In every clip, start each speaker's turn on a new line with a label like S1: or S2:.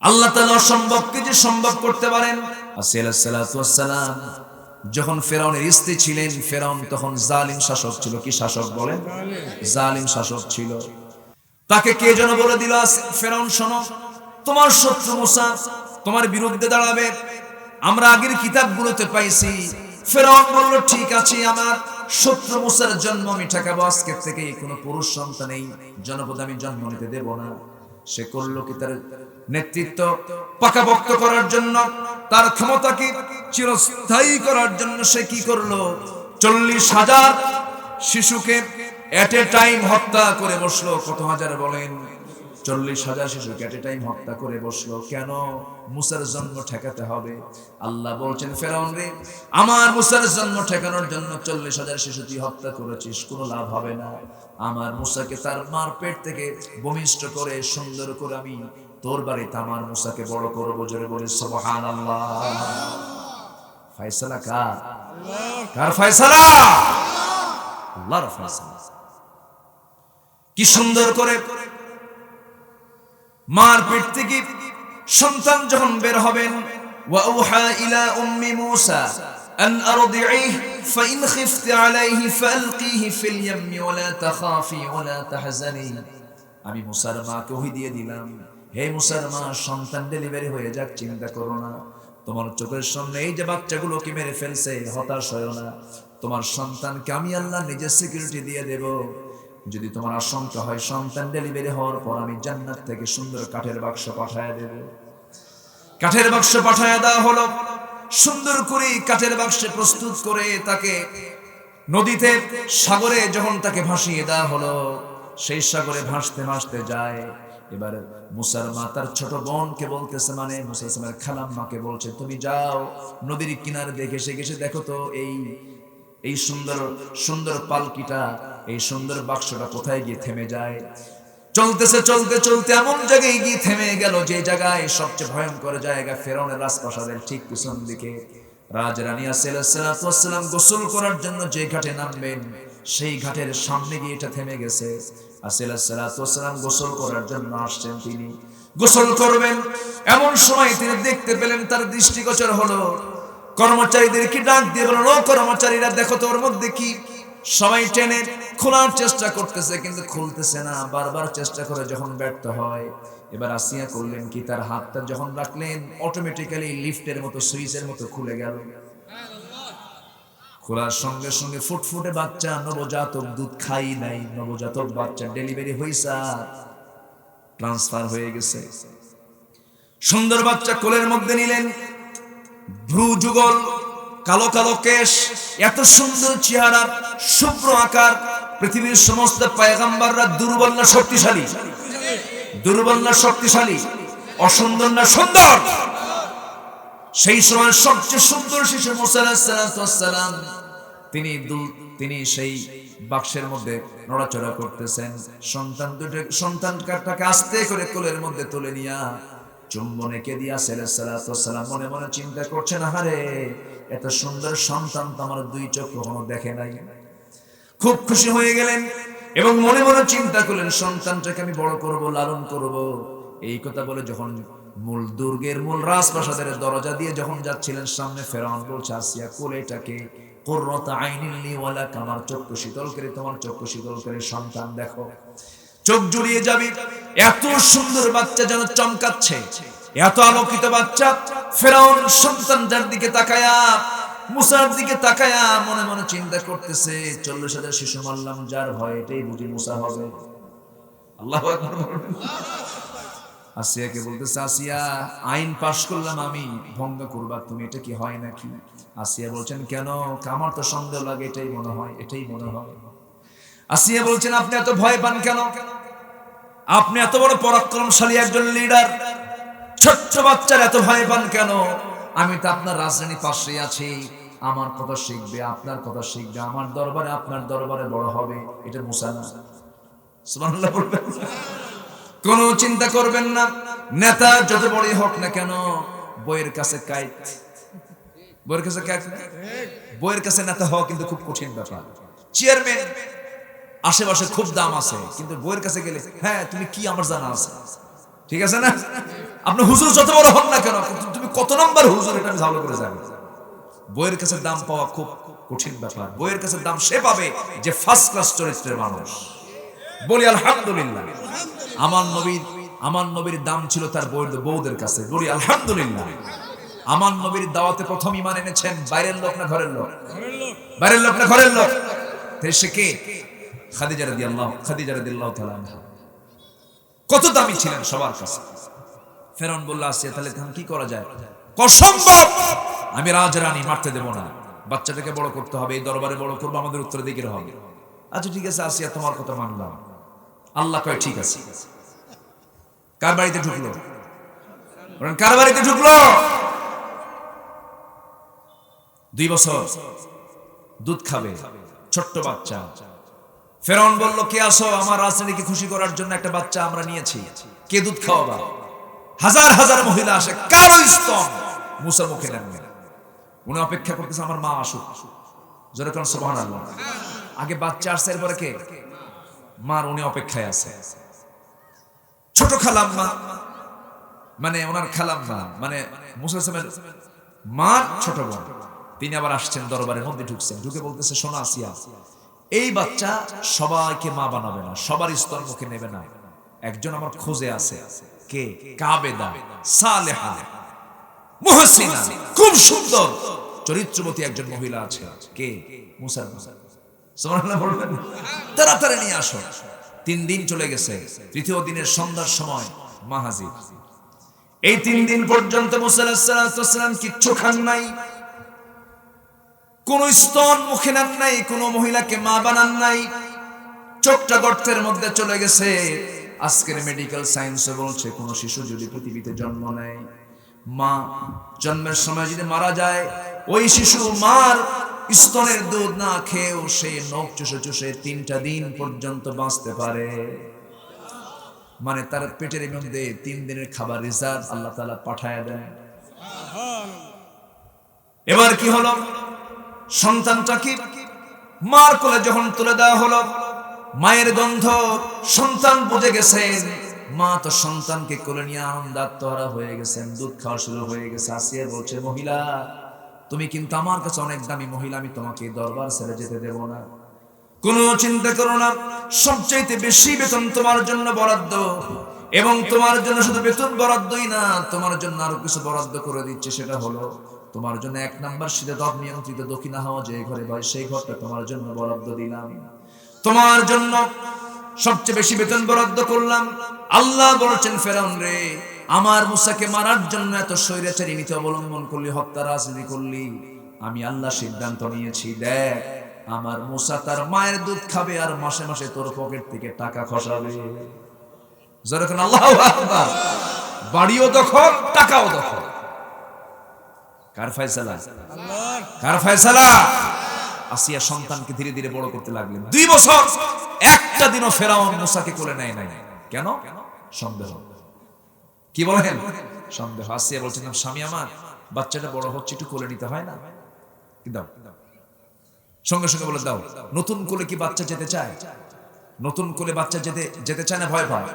S1: আল্লাহ তাআলা অসম্ভবকে যে সম্ভব করতে পারেন। আসিয়া আলাইহিস সালাতু ওয়াস সালাম যখন ফেরাউনের স্ত্রী ছিলেন, ফেরাউন তখন জালিম শাসক ছিল। কি শাসক বলেন? জালিম শাসক ছিল। তাকে কে যেন বলে দিল, ফেরাউন শোনো, তোমার শত্রু মুসা তোমার বিরুদ্ধে দাঁড়াবে, আমরা আগের কিতাবগুলোতে পাইছি। ফেরাউন বলল, ঠিক আছে, আমার শত্রু মুসার জন্ম আমি ঠেকাবো, আজকে থেকে কোনো পুরুষ সন্তান এই জনপদে আমি জন্ম নিতে দেব না। সে করলো কি, তার নেতৃত্ব পাকাপোক্ত করার জন্য, তার ক্ষমতাকে চিরস্থায়ী করার জন্য সে কি করলো, 40,000 শিশুকে এট এ টাইম হত্যা করে বসলো। কত হাজার বলেন? 40,000 শিশুকে এট এ টাইম হত্যা করে বসলো। কেন? মুসার জন্ম ঠেকাতে হবে। আল্লাহ বলছেন, ফেরাউন রে, আমার মুসার জন্ম ঠেকানোর জন্য 40,000 শিশু তুই হত্যা করেছিস, কোনো লাভ হবে না। আমার মুসাকে তার মার পেট থেকে ভূমিষ্ঠ করে সুন্দর করে আমি তোর বাড়িতে আমার মুসাকে বড় করবো। জোরে বলি সুবহানাল্লাহ। ফয়সালা কার? কার ফয়সালা? আল্লাহর ফয়সালা। কি সুন্দর করে মার পেট থেকে সন্তান যখন বের হবেন, ওয়া আউহা ইলা উম্মি মূসা আন আরদিহি ফাইন খিফতি আলাইহি ফালকিহি ফিল ইয়ামি ওয়া লা তাখাফি ওয়া লা তাহজানি। আমি মুসার মাকে ওহী দিয়ে দিলাম, হে মুসার মা, সন্তান ডেলিভারি হয়ে যাক, চিন্তা করো না। তোমার চোখের সামনে এই যে বাচ্চাগুলোকে মেরে ফেলছে, হতাশ হয়ো না। তোমার সন্তানকে আমি আল্লাহ নিজের সিকিউরিটি দিয়ে দেব। যদি তোমার আশঙ্কা হয় সন্তান ডেলিভারি হওয়ার পর আমি জান্নাত থেকে সুন্দর কাঠের বাক্স পাঠায় দেব। কাঠের বাক্স পাঠায় দেওয়া হলো। সুন্দর করে কাঠের বাক্সে প্রস্তুত করে তাকে নদীতে, সাগরে যখন তাকে ভাসিয়ে দেওয়া হলো, সেই সাগরে ভাসতে ভাসতে যায়। এবার মুসার মা তার ছোট বোনকে বলতেছে, মানে মুসা ইসলামের খালাম্মাকে বলছে, তুমি যাও নদীর কিনারে দেখে সে দেখো তো এই সুন্দর সুন্দর পালকিটা, এই সুন্দর বাক্সটা কোথায় গিয়ে থেমে যায়। চলতেছে, চলতে চলতে এমন জায়গায় গিয়ে থেমে গেল যে জায়গায় সবচেয়ে ভয়ঙ্কর জায়গা, ফেরাউনের রাজপ্রাসাদের ঠিক পিছন দিকে। রাজরানী আসিয়া আলাইহিস সালাতু ওয়াস সালাম গোসল করার জন্য যে ঘাটে নামবেন, সেই ঘাটের সামনে গিয়ে এটা থেমে গেছে। আসিয়া আলাইহিস সালাতু ওয়াস সালাম গোসল করার জন্য আসছেন, তিনি গোসল করবেন। এমন সময় তিনি দেখতে পেলেন, তার দৃষ্টিগোচর হলো, কর্মচারীদেরকে ডাক দিয়ে বলল, ও কর্মচারীরা, দেখো তো ওর মধ্যে কি। সবাই টেনে খোলার চেষ্টা করতেছে, কিন্তু খুলতেছে না। বারবার চেষ্টা করে যখন ব্যর্থ হয়, এবার আসিয়া করলেন কি, তার হাতটা যখন রাখলেন, অটোমেটিক্যালি লিফটের মতো, সুইচের মতো খুলে গেল। খোলার সঙ্গে সঙ্গে ফুটফুটে বাচ্চা, নবজাতক, দুধ খাই নাই, নবজাতক বাচ্চা ডেলিভারি হইছে, ট্রান্সফার হয়ে গেছে। সুন্দর বাচ্চা কোলের মধ্যে নিলেন, ভ্রু যুগল, কালো কালো কেশ, এত সুন্দর চেহারা, শুভ্র আকার। পৃথিবীর সমস্ত পয়গম্বররা দুর্বল না শক্তিশালী? দুর্বল না শক্তিশালী? অসুন্দর না সুন্দর? সেই সময় সবচেয়ে সুন্দর শিশু মুসা আলাইহিস সালাম, তিনি সেই বাক্সের মধ্যে নড়াচড়া করতেছেন। সন্তানটাকে আস্তে করে কোলের মধ্যে তুলে নিয়া চুম্বনে দিয়া সালাম মনে মনে চিন্তা করছেন, আহারে, এত সুন্দর সন্তান তো আমার দুই চোখ কখনো দেখে নাই। খুব খুশি হয়ে গেলেন এবং মনে মনে চিন্তা করলেন, সন্তানটাকে আমি বড় করব, লালন করব। এই কথা বলে যখন মূল দুর্গের, মূল রাজপ্রাসাদের দরজা দিয়ে যখন যাচ্ছিলেন, সামনে ফেরাউন বলছে, আসিয়া, কোলেটাকে কুররাতা আইনিন লি ওয়া লাক, আমার চক্ষু শীতল করে, তোমার চক্ষু শীতল করে সন্তান দেখো, চোখ জুড়িয়ে যাবে। এত সুন্দর বাচ্চা যেন চমকাচ্ছে, এত আলোকিত বাচ্চা। ফেরাউন সন্তানটার দিকে তাকায়া, মুসার দিকে তাকায়া মনে মনে চিন্তা করতেছে, 40,000 শিশু মারলাম, যার ভয় এটাই বুঝি মুসা হবে। আল্লাহু আকবার। আসিয়াকে বলতেছে, আসিয়া, আইন পাশ করলাম আমি, ভঙ্গ করবা তুমি, এটা কি হয় নাকি? আসিয়া বলছেন, কেন? আমার তো সন্দেহ লাগে, এটাই মনে হয়, এটাই মনে হয়। আসিয়া বলছেন, আপনি এত ভয় পান কেন? আপনি এত বড় পরাক্রমশালী একজন লিডার, ছোট্ট বাচ্চার এত ভয় পান কেন? আমি তো আপনার রাজধানী পাশে আছি, আমার কথা শিখবে, আপনার কথা শিখবে, আমার দরবারে, আপনার দরবারে বড় হবে। এটা মুসা না? সুবহানাল্লাহ বলবেন। কোনো চিন্তা করবেন না, নেতা যত বড়ই হোক না কেন, বইয়ের কাছে কাইত, বইয়ের কাছে কাইত, বইয়ের কাছে নেতা হওয়া কিন্তু খুব কঠিন ব্যাপার। চেয়ারম্যান আশেপাশে খুব দাম আছে, কিন্তু বইয়ের কাছে গেলে, হ্যাঁ তুমি কি, আমার জানা আছে। ঠিক আছে না? আপনি হুজুর যত বড় হন না কেন, তুমি কত নম্বর হুজুর এটা আমি ভালো করে জানি। বইয়ের কাছে দাম পাওয়া খুব কঠিন ব্যাপার। বইয়ের কাছে দাম সে পাবে যে ফার্স্ট ক্লাস চরিত্রের মানুষ। বলি আলহামদুলিল্লাহ। আমার নবীর দাম ছিল তার বউদের কাছে। বলি আলহামদুলিল্লাহ। আমার নবীর দাওয়াতে প্রথম ঈমান এনেছেন বাইরের লোক না ঘরের লোক? বাইরের লোক না ঘরের লোক? সে কে? খাদিজা রাদিয়াল্লাহু তাআলা আনহা। কত দামি ছিলেন সবার কাছে। ফেরাউন বলল, আসিয়া তাহলে কি করা যায়? অসম্ভব, আমি রাজরানী, মারতে দেব না, বাচ্চাটাকে বড় করতে হবে, এই দরবারে বড় করবো, আমাদের উত্তরাধিকার হবে। আচ্ছা ঠিক আছে আসিয়া, তোমার কথা মানলাম। আল্লাহ কয় ঠিক আছে। কার বাড়িতে ঢুকলো? কার বাড়িতে ঢুকলো? 2 বছর দুধ খাবে ছোট্ট বাচ্চা। ফেরাউন বলল, কে আসো? আমার রাজনীতিকে খুশি করার জন্য একটা বাচ্চা আমরা নিয়েছি, কে দুধ খাওয়াবা? হাজার হাজার মহিলা আসে, কারো স্তন মুসার মুখে নেন। উনি অপেক্ষা করতেছে আমার মা আসুক। জোরে কোন সুবহানাল্লাহ। আগে বাচ্চা আসছে, এরপরে কে? মার। উনি অপেক্ষায় আছে। ছোট খালাম্মা, মানে ওনার খালাম্মা, মানে মুসা ইসলামের মার ছোট বোন, তিনি আবার আসছেন দরবারের মধ্যে, ঢুকছেন। ঢুকে বলতেছে, শোনো আসিয়া, এই বাচ্চা সবাইকে মা বানাবে না, সবার স্তন মুখে নেবে না। একজন আমার খোঁজে আছে। কে? কাবেদা, সালেহা, মুহসিনা, খুব সুন্দর চরিত্রবতী একজন মহিলা আছে। কে? মুসা। সুবহানাল্লাহ বলবেন। তাড়াতাড়ি নিয়ে আসো। 3 দিন চলে গেছে। 3য় দিনের সন্ধ্যার সময় মা হাজির। এই 3 দিন পর্যন্ত মুসা আলাইহিস সালাম কিচ্ছু খান নাই, কোন স্তন মুখে নেন নাই, কোন মহিলাকে মা বানান নাই। চোখটা গর্তের মধ্যে চলে গেছে। আজকের মেডিকেল সায়েন্সে বলছে, কোন শিশু যদি পৃথিবীতে জন্ম নেয়, মা জন্মের সময় যদি মারা যায়, ওই শিশু মার স্তনের দুধ না খেয়েও সে নখ চুষে চুষে 3টা দিন পর্যন্ত বাঁচতে পারে। মানে তার পেটের মধ্যে 3 দিনের খাবার রিজার্ভ আল্লাহ তাআলা পাঠায় দেন। এবার কি হলো? সন্তানটাকে মার কোলে যখন তুলে দেওয়া হলো, মায়ের গন্ধ সন্তান বুঝে গেছেন। মা তো সন্তানকে কোলে নিয়ে আনন্দাত্মহারা হয়ে গেছেন, দুধ খাওয়া শুরু হয়ে গেছে। আসিয়া বলছে, মহিলা তুমি কিন্তু আমার কাছে অনেক দামি মহিলা, আমি তোমাকে দরবার ছেড়ে যেতে দেব না। কোনো চিন্তা করো না, সবচাইতে বেশি বেতন তোমার জন্য বরাদ্দ, এবং তোমার জন্য শুধু বেতন বরাদ্দই না, তোমার জন্য আরো কিছু বরাদ্দ করে দিচ্ছে। সেটা হলো তোমার জন্য 1 নাম্বার শীতে দব নিয়ন্ত্রিত দক্ষিণা হাওয়া যে ঘরে বয়, সেই ঘরটা তোমার জন্য বরাদ্দ দিলাম। তোমার জন্য সবচেয়ে বেশি বেতন বরাদ্দ করলাম। আল্লাহ বলছেন, ফেরাউন রে, আমার মুসাকে মারার জন্য এত স্বৈরাচারী নীতি অবলম্বন করলি, হত্যা রাজনীতি করলি, আমি আল্লাহ সিদ্ধান্ত নিয়েছি, দেখ আমার মুসা তার মায়ের দুধ খাবে আর মাসে মাসে তোর পকেট থেকে টাকা খসাবে। যখন আল্লাহু আকবার। বাড়িও দখল, টাকাও দখল। কার ফয়সালা? আল্লাহর। কার ফয়সালা? আসিয়া সন্তানকে ধীরে ধীরে বড় করতে লাগলেন। 2 বছর একটা দিনও ফেরাউন মুসাকে কোলে নেয় নাই। কেন? সন্দেহ। কি বলেন? সন্দেহ। আসিয়া বলছেন, স্বামী আমার, বাচ্চাটা বড় হচ্ছে, একটু কোলে নিতে হয় না? কি দাও? সঙ্গে সঙ্গে বলে দাও। নতুন কোলে কি বাচ্চা যেতে চায়? নতুন কোলে বাচ্চা যেতে চায় না ভয় পায়?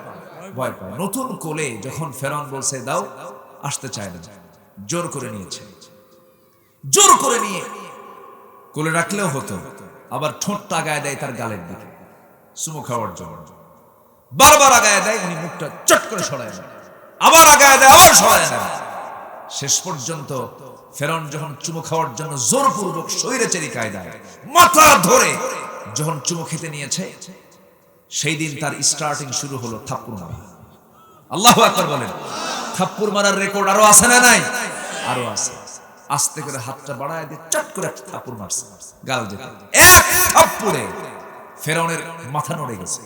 S1: ভয় পায়। নতুন কোলে যখন ফেরাউন বলছে দাও, আসতে চায় না, জোর করে নিয়েছে। জোর করে নিয়ে কোলে রাখলেও হতো, আবার ঠোঁটটা আগায় দেয় তার গালের দিকে চুমু খাওয়ার জন্য। বারবার আগায় দেয়, উনি মুখটা চট করে সরায় নেয়, আবার আগায় দেয়, আবার সরায় নেয়। শেষ পর্যন্ত ফেরাউন যখন চুমু খাওয়ার জন্য জোরপূর্বক স্বৈরাচারী কায়দায় মাথা ধরে যখন চুমু খেতে নিয়েছে, সেই দিন তার স্টার্টিং শুরু হলো থাপ্পড় মারা। আল্লাহু আকবার বলেন। থাপ্পড় মারার রেকর্ড আরো আছে না নাই? আরো আছে। আস্তে করে হাতটা বাড়ায় দিয়ে চট করে একটা থাপ্পড় মারছে গাল যেতে। এক থাপ্পড়ে ফেরাউনের মাথা নড়ে গেছে,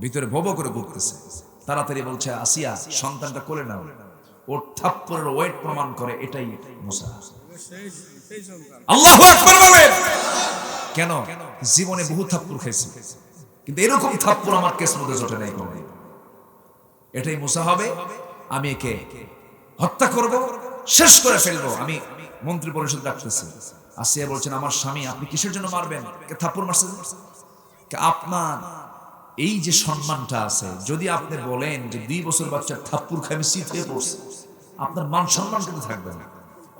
S1: ভিতরে ভব করে ঘুরতেছে। তাড়াতাড়ি বলছে, আসিয়া সন্তানটা কোলে নাও। ওর থাপ্পড়ের ওয়েট প্রমাণ করে এটাই মুসা। আল্লাহু আকবার বলেন। কেন? জীবনে বহু থাপ্পড় খেয়েছি, কিন্তু এরকম থাপ্পড় আমার কিসমতে জোটে নাই কোনো। এটাই মুসা হবে। আমি একে হত্যা করব, শেষ করে ফেলবো। আমি মন্ত্রী পরিষদ ডাকতেছি। আসিয়া বলছেন, আমার স্বামী, আপনি কিসের জন্য মারবেন? থাপ্পড় মারছেন? আপনার এই যে সম্মানটা আছে, যদি আপনি বলেন যে 2 বছর বাচ্চার থাপ্পুর খাই আমি শীত হয়ে পড়ছি, আপনার মান সম্মান কিন্তু থাকবে না।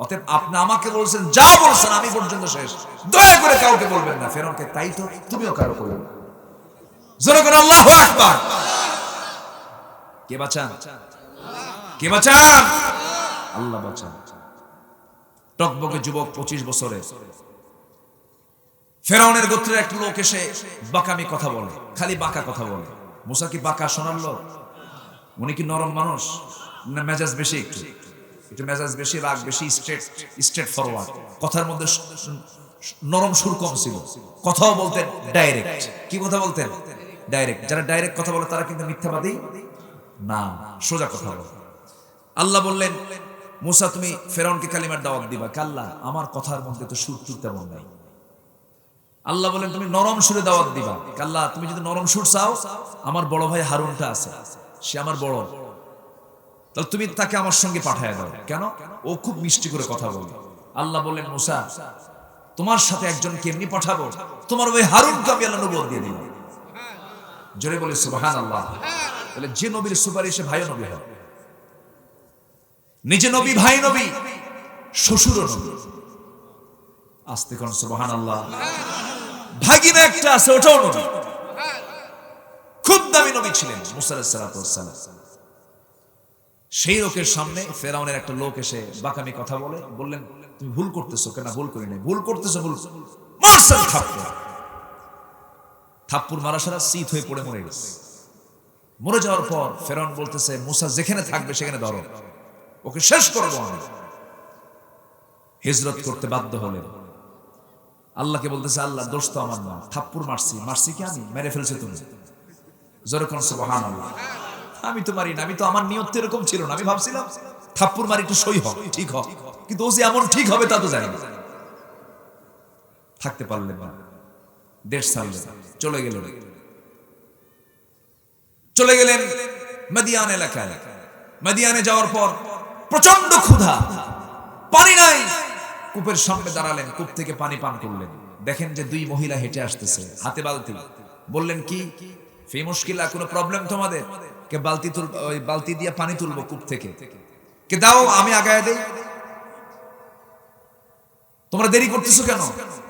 S1: অতএব আপনি আমাকে বলছেন, যা বলছেন আমি পর্যন্ত শেষ, দয়া করে কাউকে বলবেন না। ফেরাউনকে তাই তো তুমিও কারো করবে না। জোরে করে আল্লাহু আকবার। কে বাঁচান? কে বাঁচান? আল্লাহ বাঁচান। টকবকে যুবক 25 বছরের ফেরাউনের গোত্রের একটা লোক এসে বাঁকামি কথা বলে, খালি বাঁকা কথা বলে। মুসা কি বাঁকা শোনার লোক? উনি কি নরম মানুষ? না মেজাজ বেশি, একটু মেজাজ বেশি, রাগ বেশি, স্ট্রেট ফরওয়ার্ড, কথার মধ্যে নরম সুর কম ছিল। কথাও বলতেন ডাইরেক্ট। কি কথা বলতেন? ডাইরেক্ট। যারা ডাইরেক্ট কথা বলে তারা কিন্তু মিথ্যাবাদী না, সোজা কথা বলে। আল্লাহ বললেন, মুসা তুমি ফেরাউনকে কালিমার দাওয়াত দিবা। কাল্লা, আমার কথার মধ্যে তো সুর টুর তেমন নাই। আল্লাহ বলেন তুমি নরম সুরে দাওয়াত দিবা। কাল্লা, তুমি যদি নরম সুর চাও, আমার বড় ভাই হারুনটা আছে, সে আমার বড়, তাহলে তুমি তাকে আমার সঙ্গে পাঠায় দাও। কেন? ও খুব মিষ্টি করে কথা বলে। আল্লাহ বললেন, মুসা তোমার সাথে একজন কেমনি পাঠাবো? তোমার ওই হারুনকে আমি আল্লাহ নবুয়ত দিয়ে দিলাম। জোরে বলে সুবহানাল্লাহ। বলে যে নবীর সুপারিশে ভাই নবী হয়, নিজে নবী, ভাই নবী, শ্বশুরও নবী। আস্তে কোন সুবহানাল্লাহ। ভাগিনা একটা আছে, ওটাও নবী। খুব দামি নবী ছিলেন মুসা আলাইহিস সালাতু ওয়াস সালাম। সেই লোকের সামনে ফেরাউনের একটা লোক এসে বাঁকামি কথা বলে। বললেন, তুমি ভুল করতেছো। কেন? ভুল করি নাই। ভুল করতেছো, ভুল মারছেন থাপ্পড়। থাপ্পড় মারা সারা শীত হয়ে পড়ে মরে গেছে। মরে যাওয়ার পর ফেরাউন বলতেছে, মুসা যেখানে থাকবে সেখানে ধরো, ওকে শেষ করবো আমি। হিজরত করতে বাধ্য হলেন। আল্লাহকে বলতেছে, আল্লাহ দোষ তো আমার না, থাপ্পড় মারছি কি আমি? মেরে ফেলছে তুমি। জোরে কোন সুবহানাল্লাহ। আমি তো মারি না, আমি তো, আমার নিয়ত তো এরকম ছিল না। আমি ভাবছিলাম থাপ্পড় মারি একটু সই হোক, ঠিক হোক, কিন্তু ও যে এমন ঠিক হবে তা তো জানি না। থাকতে পারলেন না, দেশ ছাড়লেন, চলে গেলেন মাদিয়ান এলাকায়। মাদিয়ানে যাওয়ার পর প্রচন্ড ক্ষুধা, পানি নাই। কূপের সামনে দাঁড়ালেন, কূপ থেকে পানি পান করলেন। দেখেন যে 2 মহিলা হেঁটে আসতেছে, হাতে বালতি। বললেন, কি ফি মুশকিলা, কোনো প্রবলেম তোমাদের? কে বালতি তুলবো, ওই বালতি দিয়ে পানি তুলবো কূপ থেকে, কে দাও আমি আগায় দেই। তোমরা দেরি করতেছো কেন?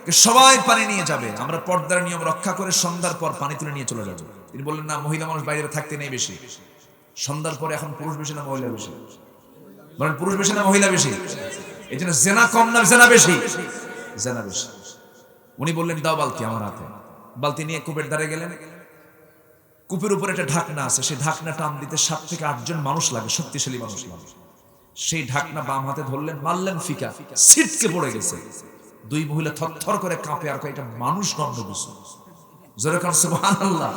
S1: কে সবাই পানি নিয়ে যাবে, আমরা পর্দার নিয়ম রক্ষা করে সন্ধ্যার পর পানি তুলে নিয়ে চলে যাবো। তিনি বললেন, না, মহিলা মানুষ বাইরে থাকতে নেই বেশি, সন্ধ্যার পরে এখন পুরুষ বেশি না মহিলা বেশি? বলেন, পুরুষ বেশি না মহিলা বেশি? এই জন্য জেনা কম না জেনা বেশি? জেনা বেশি। উনি বললেন, দাও বালতি আমার হাতে। বালতি নিয়ে কূপের ধারে গেলেন। কূপের উপরে একটা ঢাকনা আছে, সেই ঢাকনা টান দিতে 7 থেকে 8 জন মানুষ লাগে, শক্তিশালী মানুষ লাগে। সেই ঢাকনা বাম হাতে ধরলেন, মারলেন, ফিকা ছিটকে পড়ে গেছে। 2 মহিলা থরথর করে কাঁপে, আর এটা মানুষ গন্ধ কিছু। জোরে কান সুবহানাল্লাহ।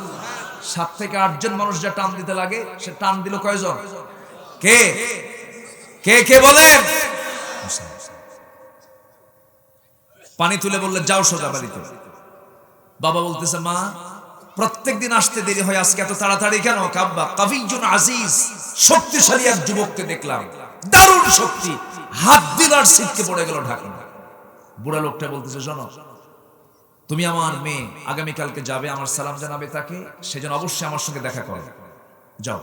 S1: 7 থেকে 8 জন মানুষ যা টান দিতে লাগে, সে টান দিল কয়জন? কে কে কে বলেন? পানি তুলে বললে, যাও সোজা বাড়িতে। বাবা বলতেছে, মা প্রত্যেকদিন আসতে দেরি হয়, আজকে এত তাড়াতাড়ি কেন? কাব্বা কাবিয়ুন আজিজ, শক্তিশালী এক যুবককে দেখলাম, দারুণ শক্তি, হাত দিল আর ছিটকে পড়ে গেল ঢাকনা। বুড়া লোকটা বলতেছে, শোনো, তুমি আমার মেয়ে, আগামীকালকে যাবে, আমার সালাম জানাবে তাকে, সেজন্য অবশ্যই আমার সঙ্গে দেখা করো, যাও।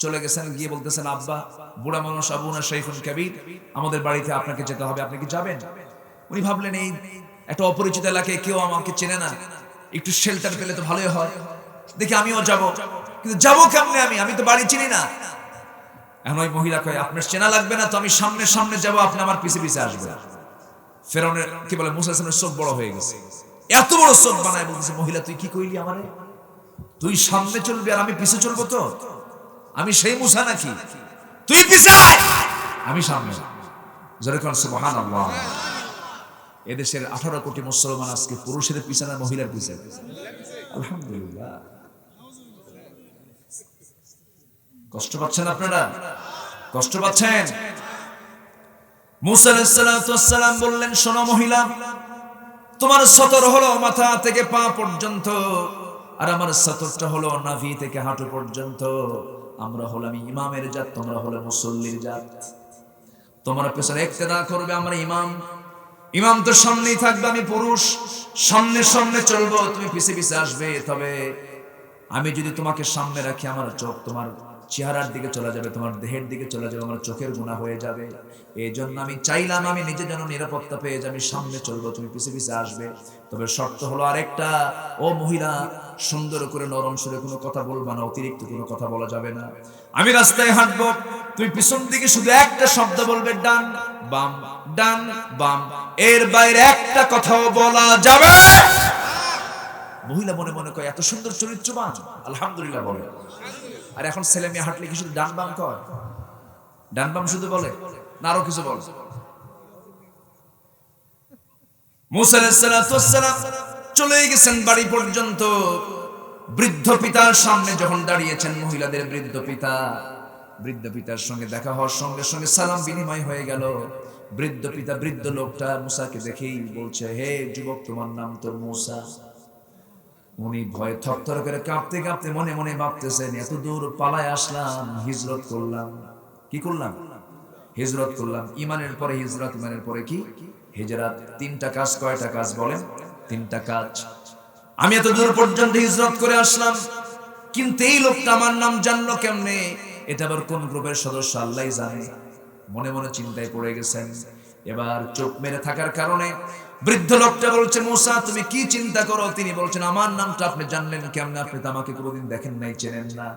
S1: চলে গেছেন, গিয়ে বলতেছেন, আব্বা, বুড়া মানুষ, আবুনা শাইখুন কাবীর, আমাদের বাড়িতে আপনাকে যেতে হবে, আপনি কি যাবেন? উনি ভাবলেন, এই একটা অপরিচিত এলাকায়, কেউ আমাকে চেনে না, একটু শেল্টার পেলে তো ভালোই হয়, দেখি আমিও যাব। কিন্তু যাবো কেমনে? আমি তো বাড়ি চিনি না। এখন ওই মহিলা কয়, আপনার চেনা লাগবে না তো, আমি সামনে সামনে যাবো, আপনি আমার পিছে পিছে আসবেন। ফেরাউনের কি বলে, মুসা আলাইহিস সালামের চোখ বড় হয়ে গেছে, এত বড় চোখ বানায় বলতেছে, মহিলা তুই কি কইলি আমারে? তুই সামনে চলবি আর আমি পিছে চলবো? তো আমি সেই মুসা নাকি? তুই পিছে আয়, আমি সামনে। জোরে কোন সুবহানাল্লাহ। এদেশের 18 কোটি মুসলমান আজকে পুরুষের পিছে না মহিলার পিছে? আলহামদুলিল্লাহ। কষ্ট পাচ্ছেন আপনারা? কষ্ট পাচ্ছেন? মুসা আলাইহিস সালাম বললেন, শোনো মহিলা, তোমার সতর হলো মাথা থেকে পা পর্যন্ত, আর আমার সতরটা হলো নাভি থেকে হাঁটু পর্যন্ত। আমরা হলাম ইমামের জাত, তোমরা হলো মুসল্লির জাত। তোমরা পেছনে ইক্তেদা করবে, আমরা ইমাম তো সামনেই থাকবে, আমি পুরুষ, সামনে সামনে চলবো, তুমি পিছে পিছে আসবে। তবে আমি যদি তোমাকে সামনে রাখি, আমার চোখ তোমার চেহারার দিকে চলে যাবে, তোমার দেহের দিকে চলে যাবে, আমার চোখের গুনাহ হয়ে যাবে। এই জন্য আমি চাইলাম আমি নিজে যেন নিরাপত্তা পেয়ে যাই, আমি সামনে চলবো, তুমি পিছে পিছে আসবে। তবে শর্ত হলো আরেকটা, ও মহিলা, সুন্দর করে নরম সুরে কোনো কথা বলবা না, অতিরিক্ত কোনো কথা বলা যাবে না। আমি রাস্তায় হাঁটবো, তুমি পিছন দিকে শুধু একটা শব্দ বলবে, ডান বাম, ডান বাম, এর বাইরে একটা কথাও বলা যাবে। মহিলা মনে মনে কয় এত সুন্দর চরিত্রবান, আলহামদুলিল্লাহ বলে। আর এখন ছেলে মেয়ে হাঁটলে কি শুধু ডান বাম কয়? ডান বাম শুধু বলে না আরো কিছু বলে? মুসা আলাইহিস সালাম চলে গেছেন বাড়ি পর্যন্ত। বৃদ্ধ পিতার সামনে যখন দাঁড়িয়েছেন, মহিলাদের বৃদ্ধ পিতার সঙ্গে দেখা হওয়ার সঙ্গে সঙ্গে সালাম বিনিময় হয়ে গেল। বৃদ্ধ পিতা, বৃদ্ধ লোকটা মুসাকে দেখেই বলছে, হে যুবক, তোমার নাম তো মুসা। উনি ভয়ে থরথর করে কাঁপতে কাঁপতে মনে মনে ভাবতেছেন, এত দূর পালায় আসলাম, হিজরত করলাম। কি করলাম? হিজরত করলাম। ইমানের পরে হিজরত, ইমানের পরে কি? হিজরত। তিনটা কাজ। কয়টা কাজ বলেন? তিনটা কাজ। আমি এত দূর পর্যন্ত হিজরত করে আসলাম, কিন্তু এই লোকটা আমার নাম জানলো কেমনে? এটা আবার কোন গ্রুপের সদস্য আল্লাহই জানে। মনে মনে চিন্তায় পড়ে গেছেন। এবার চোখ মেরে থাকার কারণে বৃদ্ধ লোকটা বলছে, মুসা তুমি কি চিন্তা করো? তিনি বলছেন, আমার নামটা আপনি জানলেন কেমনে? আপনি তো আমাকে কোনোদিন দেখেন নাই, চেনেন না।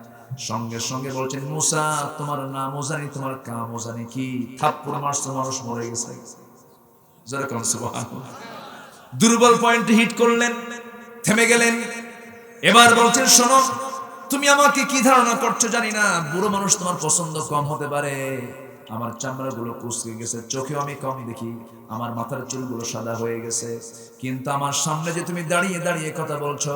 S1: সঙ্গে সঙ্গে বলছেন, মুসা তোমার নামও জানি, তোমার কামও জানি। কি থাপ্পড় মারছো, মানুষ মরে গেছে। যেরকম সুবহানাল্লাহ। দুর্বল পয়েন্ট হিট করলেন, থেমে গেলেন। এবার বলছেন, শোনো, তুমি আমাকে কি ধারণা করছো জানি না, বুড়ো মানুষ তোমার পছন্দ কম হতে পারে। আমার চামড়া গুলো কুচকে গেছে, চোখেও আমি কম দেখি, আমার মাথার চুলগুলো সাদা হয়ে গেছে, কিন্তু আমার সামনে যে তুমি দাঁড়িয়ে দাঁড়িয়ে কথা বলছো,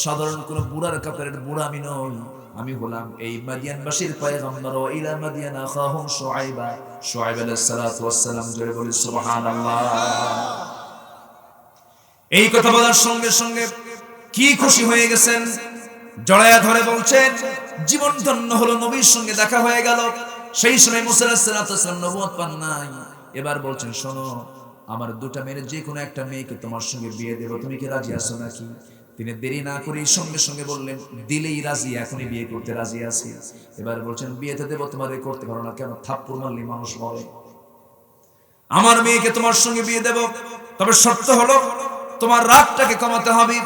S1: সাধারণ কোন বুড়ার কাতারের বুড়া আমি নই। আমি হলাম এই মাদিয়ানবাসীর পয়গম্বর। ইলা মাদিয়ান আখাহুম শুআইবা, শুআইব আলাইহিস সালাতু ওয়াস সালাম। জোরে বলি সুবহানাল্লাহ। এই কথা বলার সঙ্গে সঙ্গে কি খুশি হয়ে গেছেন, জড়ায়া ধরে বলছেন, জীবন ধন্য হলো, নবীর সঙ্গে দেখা হয়ে গেল। সেই সময় মুসা আলাইহিস সালাম নবুয়ত পান নাই। এবার বলছেন, শোনো, আমার দুটা মেয়ের যে কোনো একটা মেয়েকে তোমার সঙ্গে বিয়ে দেব, তুমি কি রাজি আছো নাকি? তিনি দেরি না করে সঙ্গে সঙ্গে বললেন, দিলেই রাজি, এখনই বিয়ে করতে রাজি আছি। এবার বলছেন, বিয়েতে দেব, তোমার করতে পারো না কেন? থাপ্পড় মারলে মানুষ মরে। আমার মেয়েকে তোমার সঙ্গে বিয়ে দেব, তবে শর্ত হলো তোমার রাগটাকে কমাতে হবে।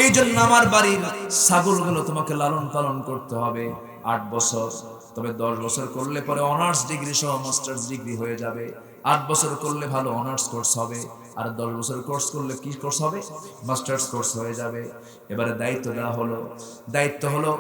S1: এই জন্য আমার বাড়ির ছাগলগুলো তোমাকে লালন পালন করতে হবে 8 বছর। তবে 10 বছর করলে পরে অনার্স ডিগ্রি সহ মাস্টার্স ডিগ্রি হয়ে যাবে। 8 বছর করলে ভালো অনার্স কোর্স হবে, আর 10 বছর কোর্স করলে কি কোর্স হবে? মাস্টার্স কোর্স হয়ে যাবে। এবারে দায়িত্ব দেওয়া হলো, দায়িত্ব হলো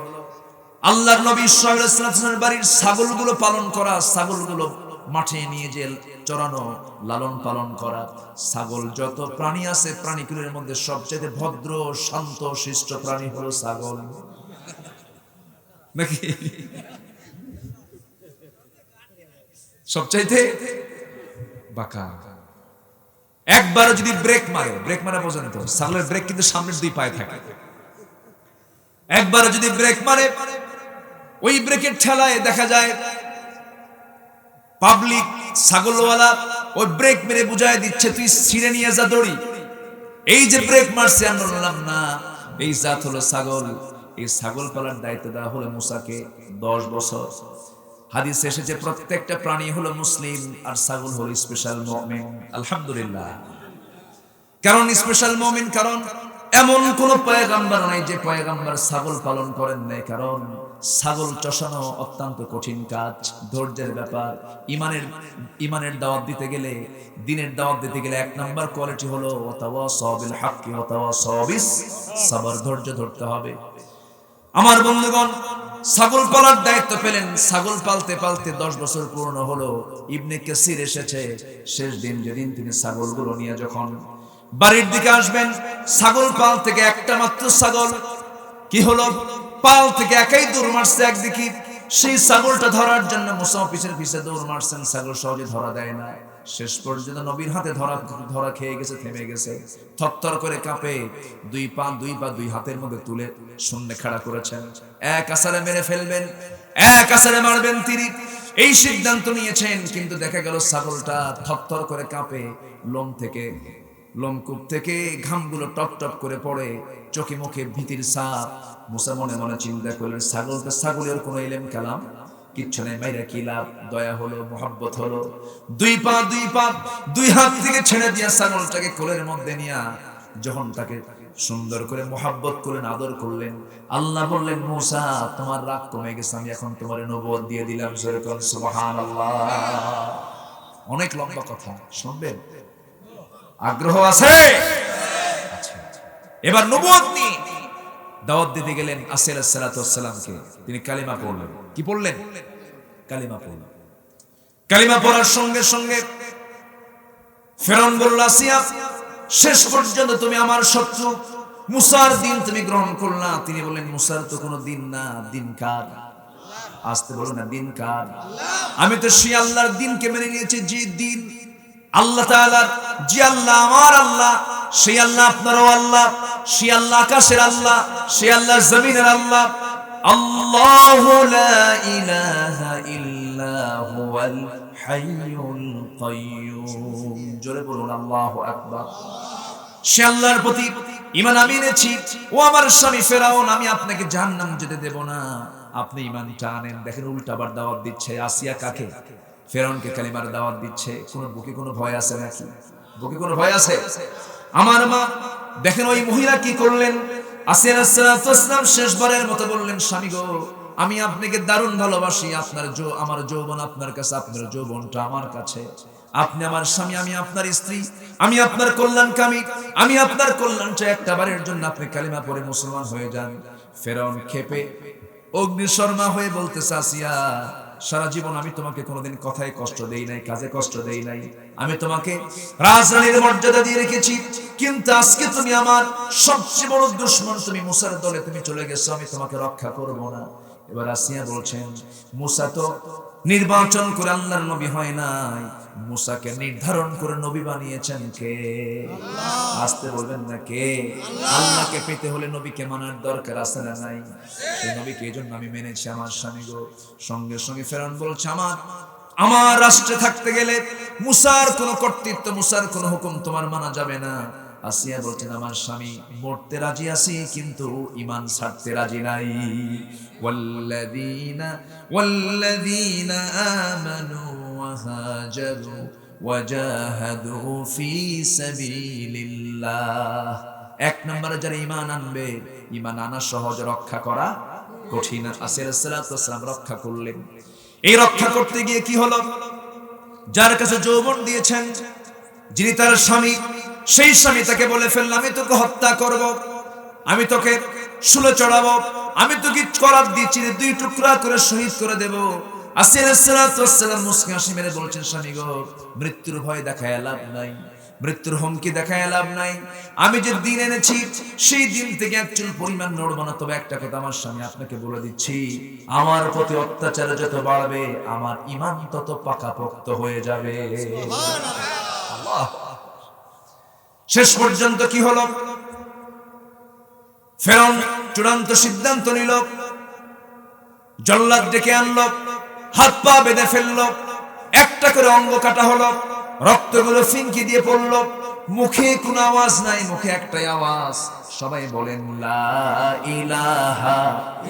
S1: আল্লাহর নবী সাল্লাল্লাহু আলাইহি ওয়াসাল্লামের বাড়ির ছাগলগুলো পালন করা, ছাগলগুলো মাঠে নিয়ে যে চরানো, লালন পালন করা। ছাগল, যত প্রাণী আছে প্রাণীগুলোর মধ্যে সবচেয়ে ভদ্র, শান্ত, শিষ্ট প্রাণী হলো ছাগল, নাকি? সবচাইতে বাঁকা। একবার যদি ব্রেক মারে, ব্রেক মারা বোঝেন তো, ছাগলের ব্রেক কিন্তু সামনের 2 পায়ে থাকে। একবার যদি ব্রেক মারে, ওই ব্রেকের ঠেলায় দেখা যায় পাবলিক ছাগলওয়ালা ওই ব্রেক মেরে বুঝায় দিচ্ছে, তুই ছিঁড়ে নিয়ে যা দড়ি। এই যে ব্রেক মারছে, আমরা বললাম না, এই জাত হলো ছাগল। এই ছাগল পালার দায়িত্ব দেওয়া হলো মুসাকে 10 বছর। হাদিসে এসেছে প্রত্যেকটা প্রাণী হলো মুসলিম, আর ছাগল হলো স্পেশাল মুমিন। আলহামদুলিল্লাহ। কারণ স্পেশাল মুমিন, কারণ এমন কোন পয়গম্বর নাই যে পয়গম্বর ছাগল পালন করেন নাই। কারণ ছাগল চষানো অত্যন্ত কঠিন কাজ, ধৈর্যের ব্যাপার। ইমানের দাওয়াত দিতে গেলে, দ্বীনের দাওয়াত দিতে গেলে 1 নাম্বার কোয়ালিটি হলো ওয়াতাওয়াসাউ বিল হাক্কি ওয়াতাওয়াসাউ বিস সাবর, ধৈর্য ধরতে হবে। আমার বন্ধুগণ, ছাগল পালার দায়িত্ব পেলেন। ছাগল পালতে পালতে 10 বছর পূর্ণ হলো। ইবনে কাসির এসেছে, শেষ দিন যেদিন তিনি ছাগলগুলো নিয়ে যখন বাড়ির দিকে আসবেন, ছাগল পাল থেকে একটা মাত্র ছাগল কি হলো, পাল থেকে একাই দৌড় মারছে একদিকে। সেই ছাগলটা ধরার জন্য মুসা পিছের পিছে দৌড় মারছেন, ছাগল সহজে ধরা দেয় না। শেষ পর্যন্ত নবীর হাতে ধরা খেয়ে গেছে, থেমে গেছে, থরথর করে কাঁপে। 2 পা 2 হাতের মধ্যে তুলে শূন্যে খাড়া করেছেন। এক আছাড়ে মেরে ফেলবেন, এক আছাড়ে মারবেন তিনি, এই সিদ্ধান্ত নিয়েছেন। কিন্তু দেখা গেল ছাগলটা থরথর করে কাঁপে, লোম থেকে লোমকূপ থেকে ঘামগুলো টপ টপ করে পড়ে, চোখে মুখে ভীতির ছাপ। মুসা মনে মনে চিন্তা করলেন, ছাগলের কোনো ইলম কালাম কিচ্ছু নেই, মাইরা কি লাভ? দয়া হলো, মোহাব্বত হলো, দুই পা দুই হাত থেকে ছেড়ে দিয়া ছাগলটাকে কোলের মধ্যে নিয়া যখন তাকে সুন্দর করে মোহাব্বত করলেন, আদর করলেন, আল্লাহ বললেন, মুসা তোমার রাগ কমে গেছে, আমি এখন তোমার নবুয়ত দিয়ে দিলাম। সুবহানাল্লাহ। অনেক লম্বা কথা, শুনবেন? আগ্রহ আছে? এবার নবুয়ত নিয়ে দাওয়াত দিতে গেলেন আসিয়া আলাইহিস সালাতু ওয়াস সালামকে। তিনি কালিমা পড়লেন। কি পড়লেন? কালিমা পড়লেন। কালিমা পড়ার সঙ্গে সঙ্গে ফেরাউন বলল, আসিয়া শেষ পর্যন্ত তুমি আমার শত্রু, মুসার দিন তুমি গ্রহণ করলা। তিনি বললেন, মুসার তো কোনো দিন না, দিন কার? আসতে বলো না, দিন কার? আমি তো সেই আল্লাহর দিনকে মেনে নিয়েছি, যে দিন আল্লাহ তাআলার, যে আল্লাহ আমার আল্লাহ, সেই আল্লাহ আপনারও আল্লাহ, সেই আল্লাহ আকাশের আল্লাহ, সেই আল্লাহ জমিনের আল্লাহ। আল্লাহু লা ইলাহা ইল্লা হুয়াল হাইয়ুল কাইয়্যুম। জোরে বলুন আল্লাহু আকবার। সে আল্লাহর প্রতি ঈমান আমি এনেছি। ও আমার স্বামী ফেরাউন, আমি আপনাকে জাহান্নাম যেতে দেব না, আপনি ঈমানটা আনেন। দেখেন উল্টা আবার দাওয়াত দিচ্ছে। আসিয়া কাকে? ফেরাউনকে কালিমার দাওয়াত দিচ্ছে। কোন বুকে কোনো ভয় আছে নাকি? বুকে কোনো ভয় আছে? আমার মা দেখেন ওই মহিলা কি করলেন। আসিয়া আলাইহিস সালাতু ওয়াস সালাম শেষবারের মতো বললেন, স্বামী গো, আমি আপনাকে দারুণ ভালোবাসি, আমার যৌবন আপনার কাছে, আপনার যৌবনটা আমার কাছে। আপনি আমার স্বামী, আমি আপনার স্ত্রী, আমি আপনার কল্যাণকামী, আমি আপনার কল্যাণ চাই। একটা বারের জন্য আপনি কালিমা পড়ে মুসলমান হয়ে যান। ফেরাউন ক্ষেপে অগ্নিশর্মা হয়ে বলতেছে, আসিয়া সারা জীবন আমি তোমাকে কোনোদিন কথায় কষ্ট দেই নাই, কাজে কষ্ট দেই নাই, আমি তোমাকে রাজরানীর মর্যাদা দিয়ে রেখেছি, কিন্তু আজকে তুমি আমার সবচেয়ে বড় দুশমন, তুমি মুসার দলে তুমি চলে গেছো, আমি তোমাকে রক্ষা করব না। এবার আসিয়া বলছেন, মুসা তো নির্বাচন করে আল্লাহর নবী হয় নাই, মুসাকে নির্ধারণ করে নবী বানিয়েছেন কে? আসতে বলবেন না, কে? আল্লাহকে পেতে হলে নবীকে মানার দরকার আছে না নাই? সেই নবীকে এজন্য আমি মেনেছি আমার স্বামী গো। সঙ্গে সঙ্গে ফেরাউন বলছে, আমার রাষ্ট্রে থাকতে গেলে মুসার কোনো কর্তৃত্ব, মুসার কোনো হুকুম তোমার মানা যাবে না। আসিয়া বলছেন, আমার স্বামী মরতে রাজি আছি, কিন্তু ঈমান ছাড়তে রাজি নাই। ওয়াল্লাযীনা আমানু ওয়া হাজারু ওয়া জাহাদু ফি সাবিলিল্লাহ। এক নম্বরে যারা ঈমান আনবে, ঈমান আনা সহজ, রক্ষা করা কঠিন। আসিয়া আলাইহিস সালাতু ওয়াস সালাম রক্ষা করলেন। এই রক্ষা করতে গিয়ে কি হলো? যার কাছে যৌবন দিয়েছেন, যিনি তার স্বামী, সেই স্বামী তাকে বলে ফেলল, আমি তোকে হত্যা করব, আমি তোকে শুলে চড়াবো, আমি তোকে করাত দিয়ে চিরে দুই টুকরা করে শহীদ করে দেব। আসিয়া আলাইহিস সালাতু ওয়াস সালাম মুস্কি হাসি মেরে বলছেন, স্বামী গো, মৃত্যুর ভয় দেখায় লাভ নাই, মৃত্যুর হুমকি দেখায় লাভ নাই। আমি যে দিন এনেছি সেই দিন থেকে একচুল পরিমাণ নড়ব না। তবে একটা কথা আমার স্বামী আপনাকে বলে দিচ্ছি, আমার প্রতি অত্যাচার যত বাড়বে, আমার ঈমান তত পাকাপোক্ত হয়ে যাবে। আল্লাহ। শেষ পর্যন্ত কি হলো? ফেরাউন চূড়ান্ত সিদ্ধান্ত নিল, জল্লাদ ডেকে আনলো, হাত পা বেঁধে ফেললো, একটা করে অঙ্গ কাটা হলো, রক্তগুলো ফিনকি দিয়ে পড়লো, মুখে কোনো আওয়াজ নাই, মুখে একটাই আওয়াজ, সবাই বলেন লা ইলাহা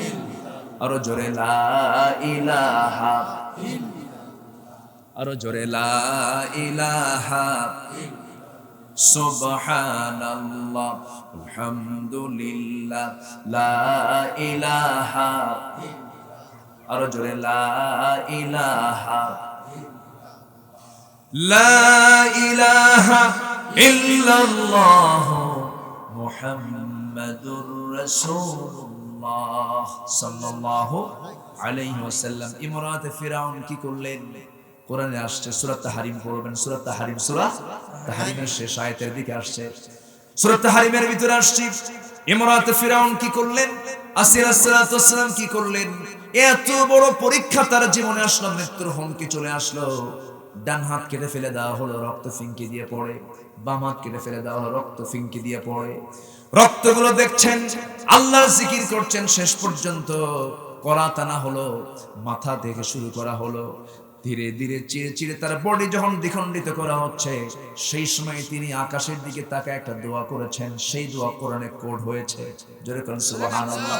S1: ইল্লাল্লাহ। আরো জোরে লা ইলাহা ইল্লাল্লাহ। আরো জোরে লা ইলাহা ইল্লাল্লাহ। সুবহানাল্লাহ আলহামদুলিল্লাহ লা ইলাহা ইল্লাল্লাহ। আরো জোরে লা ইলাহা লা ইলাহা ইল্লাল্লাহ মুহাম্মাদুর রাসূলুল্লাহ সাল্লাল্লাহু আলাইহি ওয়াসাল্লাম। ইমরাতে ফিরাউন কি করলেন? কোরআনে আসছে, সূরা তাহরিম পড়বেন, সূরা তাহরিম, সূরা তাহরিমের শেষ আয়াতের দিকে আসছে। সূরা তাহরিমের ভিতরে আসছে, ইমরাতে ফিরাউন কি করলেন, আসিয়া আলাইহিস সালাতু ওয়াস সালাম কি করলেন? এত বড় পরীক্ষা তার জীবনে আসলো, মৃত্যুর হুমকি চলে আসলো। ডান হাত কেটে ফেলে দেওয়া হলো, রক্ত ফিনকি দিয়ে পড়ে। বাম হাত কেটে ফেলে দেওয়া হলো, রক্ত ফিনকি দিয়ে পড়ে। রক্তগুলো দেখছেন, আল্লাহর জিকির করছেন। শেষ পর্যন্ত করা টানা হলো, মাথা থেকে শুরু করা হলো, ধীরে ধীরে চিরে চিরে তার বডি যখন দ্বিখণ্ডিত করা হচ্ছে, সেই সময় তিনি আকাশের দিকে তাকায় একটা দোয়া করেছেন। সেই দোয়া কোরআনে কোড হয়েছে। জোরে কোন সুবহানাল্লাহ।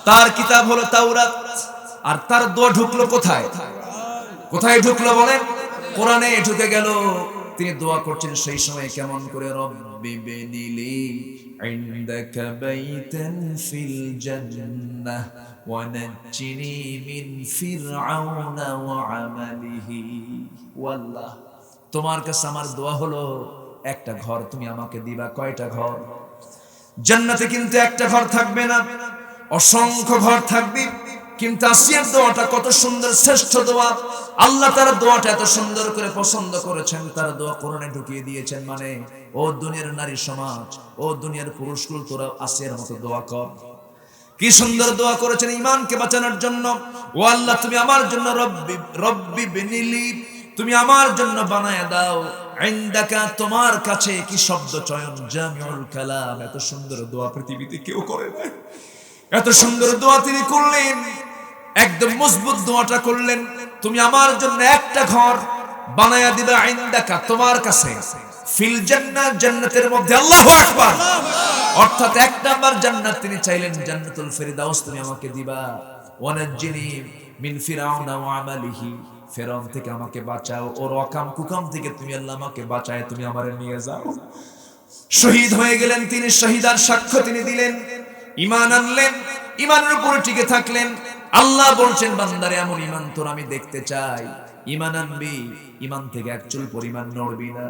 S1: তার কিতাব হলো তাওরাত, আর তার দোয়া ঢুকলো কোথায়? কোথায় ঢুকলো বলেন? কোরআনে ঢুকে গেল। তিনি দোয়া করছেন সেই সময় কেমন করে? রব্বি বিনিলি ইনদাকা বাইতান ফিল জান্নাহ ওয়া নাজ্জিনি মিন ফিরআউনা ওয়া আমালিহি। ওয়াল্লাহ, তোমার কাছে আমার দোয়া হলো একটা ঘর তুমি আমাকে দিবা। কয়টা ঘর? জান্নাতে কিন্তু একটা ঘর থাকবে না, অসংখ্য ঘর থাকবে। কিন্তু আসিয়ার দোয়াটা কত সুন্দর, শ্রেষ্ঠ দোয়া। আল্লাহ তার দোয়াটা এত সুন্দর করে পছন্দ করেছেন, তার দোয়া কোরআনে ঢুকিয়ে দিয়েছেন। মানে ও দুনিয়ার নারী সমাজ, ও দুনিয়ার পুরুষগুলো, তোরা আসিয়ার মতো দোয়া কর। কি সুন্দর দোয়া করেছেন ইমানকে বাঁচানোর জন্য। ও আল্লাহ, তুমি আমার জন্য রব্বি বিনিলি, তুমি আমার জন্য বানায় দাও ইনদাকা, তোমার কাছে। কি শব্দ চয়ন, জামিউল কালাম। এত সুন্দর দোয়া পৃথিবীতে কেউ করে না। এত সুন্দর দোয়া তিনি করলেন, একদম মজবুত দোয়াটা করলেন। তুমি আমার জন্য একটা ঘর বানায়া দিবা ইনদাকা, তোমার কাছে, ফিল জান্নাহ, জান্নাতের মধ্যে। আল্লাহু আকবার। অর্থাৎ এক নাম্বার জান্নাত তিনি চাইলেন, জান্নাতুল ফেরদাউস তুমি আমাকে দিবা। ওয়ানাজ্জিনি মিন ফিরআউনা ওয়া আমালিহি, ফেরাউন থেকে আমাকে বাঁচাও, ওর অকাম কুকাম থেকে তুমি আল্লাহ আমাকে বাঁচায় তুমি আমারে নিয়ে যাও। শহীদ হয়ে গেলেন তিনি, শহীদার সাক্ষ্য তিনি দিলেন। ঈমান আনলেন, ঈমানের উপর টিকে থাকলেন। আল্লাহ বলছেন, বান্দারে এমন ঈমান তোর আমি দেখতে চাই। ঈমান আনবি, ঈমান থেকে এক চুল পরিমাণ নড়বি না।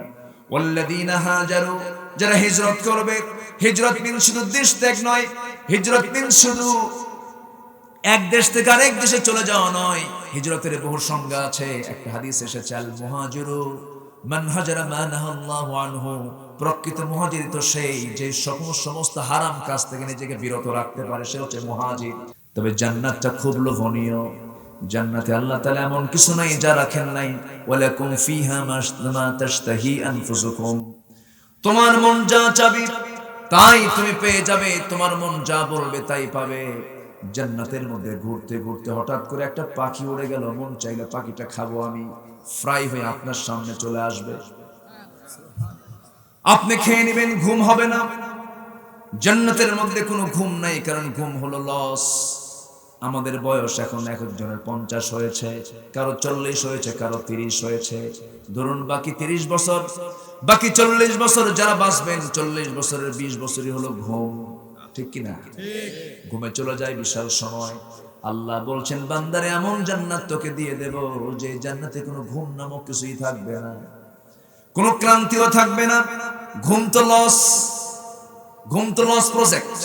S1: ওয়াল্লাযীনা হাজারু, যারা হিজরত করবে, হিজরত মিন শুধু দেশ ত্যাগ নয়, হিজরত মিন শুধু এক দেশ থেকে আরেক দেশে চলে যাওয়া নয়। হিজরতের বহু সংজ্ঞা আছে। একটা হাদিস এসেছে, আল মুহাজিরু মান হাজারা মা নাহাল্লাহু আনহু। প্রকৃত মুহাজির তো সেই যে সমস্ত হারাম কাজ থেকে নিজেকে বিরত রাখতে পারে, সে হচ্ছে মুহাজির। তবে জান্নাতটা খুব লোভনীয়। জান্নাতে আল্লাহ তাআলা এমন কিছু নাই যা রাখেন নাই। ওয়ালাকুম ফিহা মা তাশতাহি আনফুসুকুম, তোমার মন যা চাবে তাই তুমি পেয়ে যাবে, তোমার মন যা বলবে তাই পাবে। জান্নাতের মধ্যে ঘুরতে ঘুরতে হঠাৎ করে একটা পাখি উড়ে গেল, মন চাইলে পাখিটা খাবো আমি, ফ্রাই হয়ে আপনার সামনে চলে আসবে, আপনি খেয়ে নেবেন, ঘুম হবে না। জান্নাতের মধ্যে কোনো ঘুম নাই, কারণ ঘুম হলো লস। আমাদের বয়স এখন এক একজনের 50 হয়েছে, কারো 40 হয়েছে, কারো 30 হয়েছে। ধরুন বাকি 30 বছর, বাকি 40 বছর যারা বাঁচবেন, 40 বছরের 20 বছরই হলো ঘুম। ঠিক কিনা? ঘুমে চলে যায় বিশাল সময়। আল্লাহ বলছেন, বান্দারে এমন জান্নাত তোকে দিয়ে দেব যে জান্নাতে কোনো ঘুম নামক কিছুই থাকবে না, কোনো ক্লান্তিও থাকবে না। ঘুম তো লস, ঘুম তো লস প্রজেক্ট।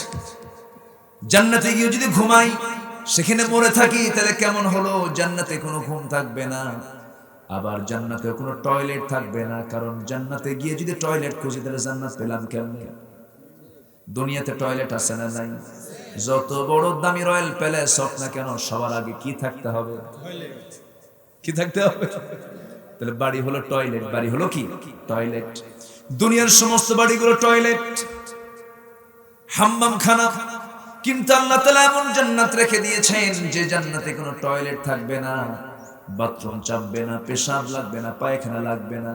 S1: জান্নাতে গিয়ে যদি ঘুমাই, সেখানে মরে থাকি, তাহলে কেমন হলো? জান্নাতে কোনো ঘুম থাকবে না, আবার জান্নাতে কোনো টয়লেট থাকবে না। কারণ জান্নাতে গিয়ে যদি টয়লেট খুঁজি, তাহলে জান্নাত পেলাম কেমনে? দুনিয়াতে টয়লেট আছে না নাই? যত বড় দামি রয়্যাল প্যালেস হোক না কেন, সবার আগে কি থাকতে হবে? কি থাকতে হবে? তাহলে বাড়ি হলো টয়লেট, বাড়ি হলো কি? টয়লেট। দুনিয়ার সমস্ত বাড়িগুলো টয়লেট, হাম্মাম খানা। কিন্তু আল্লাহ তাআলা এমন জান্নাত রেখে দিয়েছেন যে জান্নাতে কোনো টয়লেট থাকবে না, বাথরুম চাপবে না, পেশাব লাগবে না, পায়খানা লাগবে না।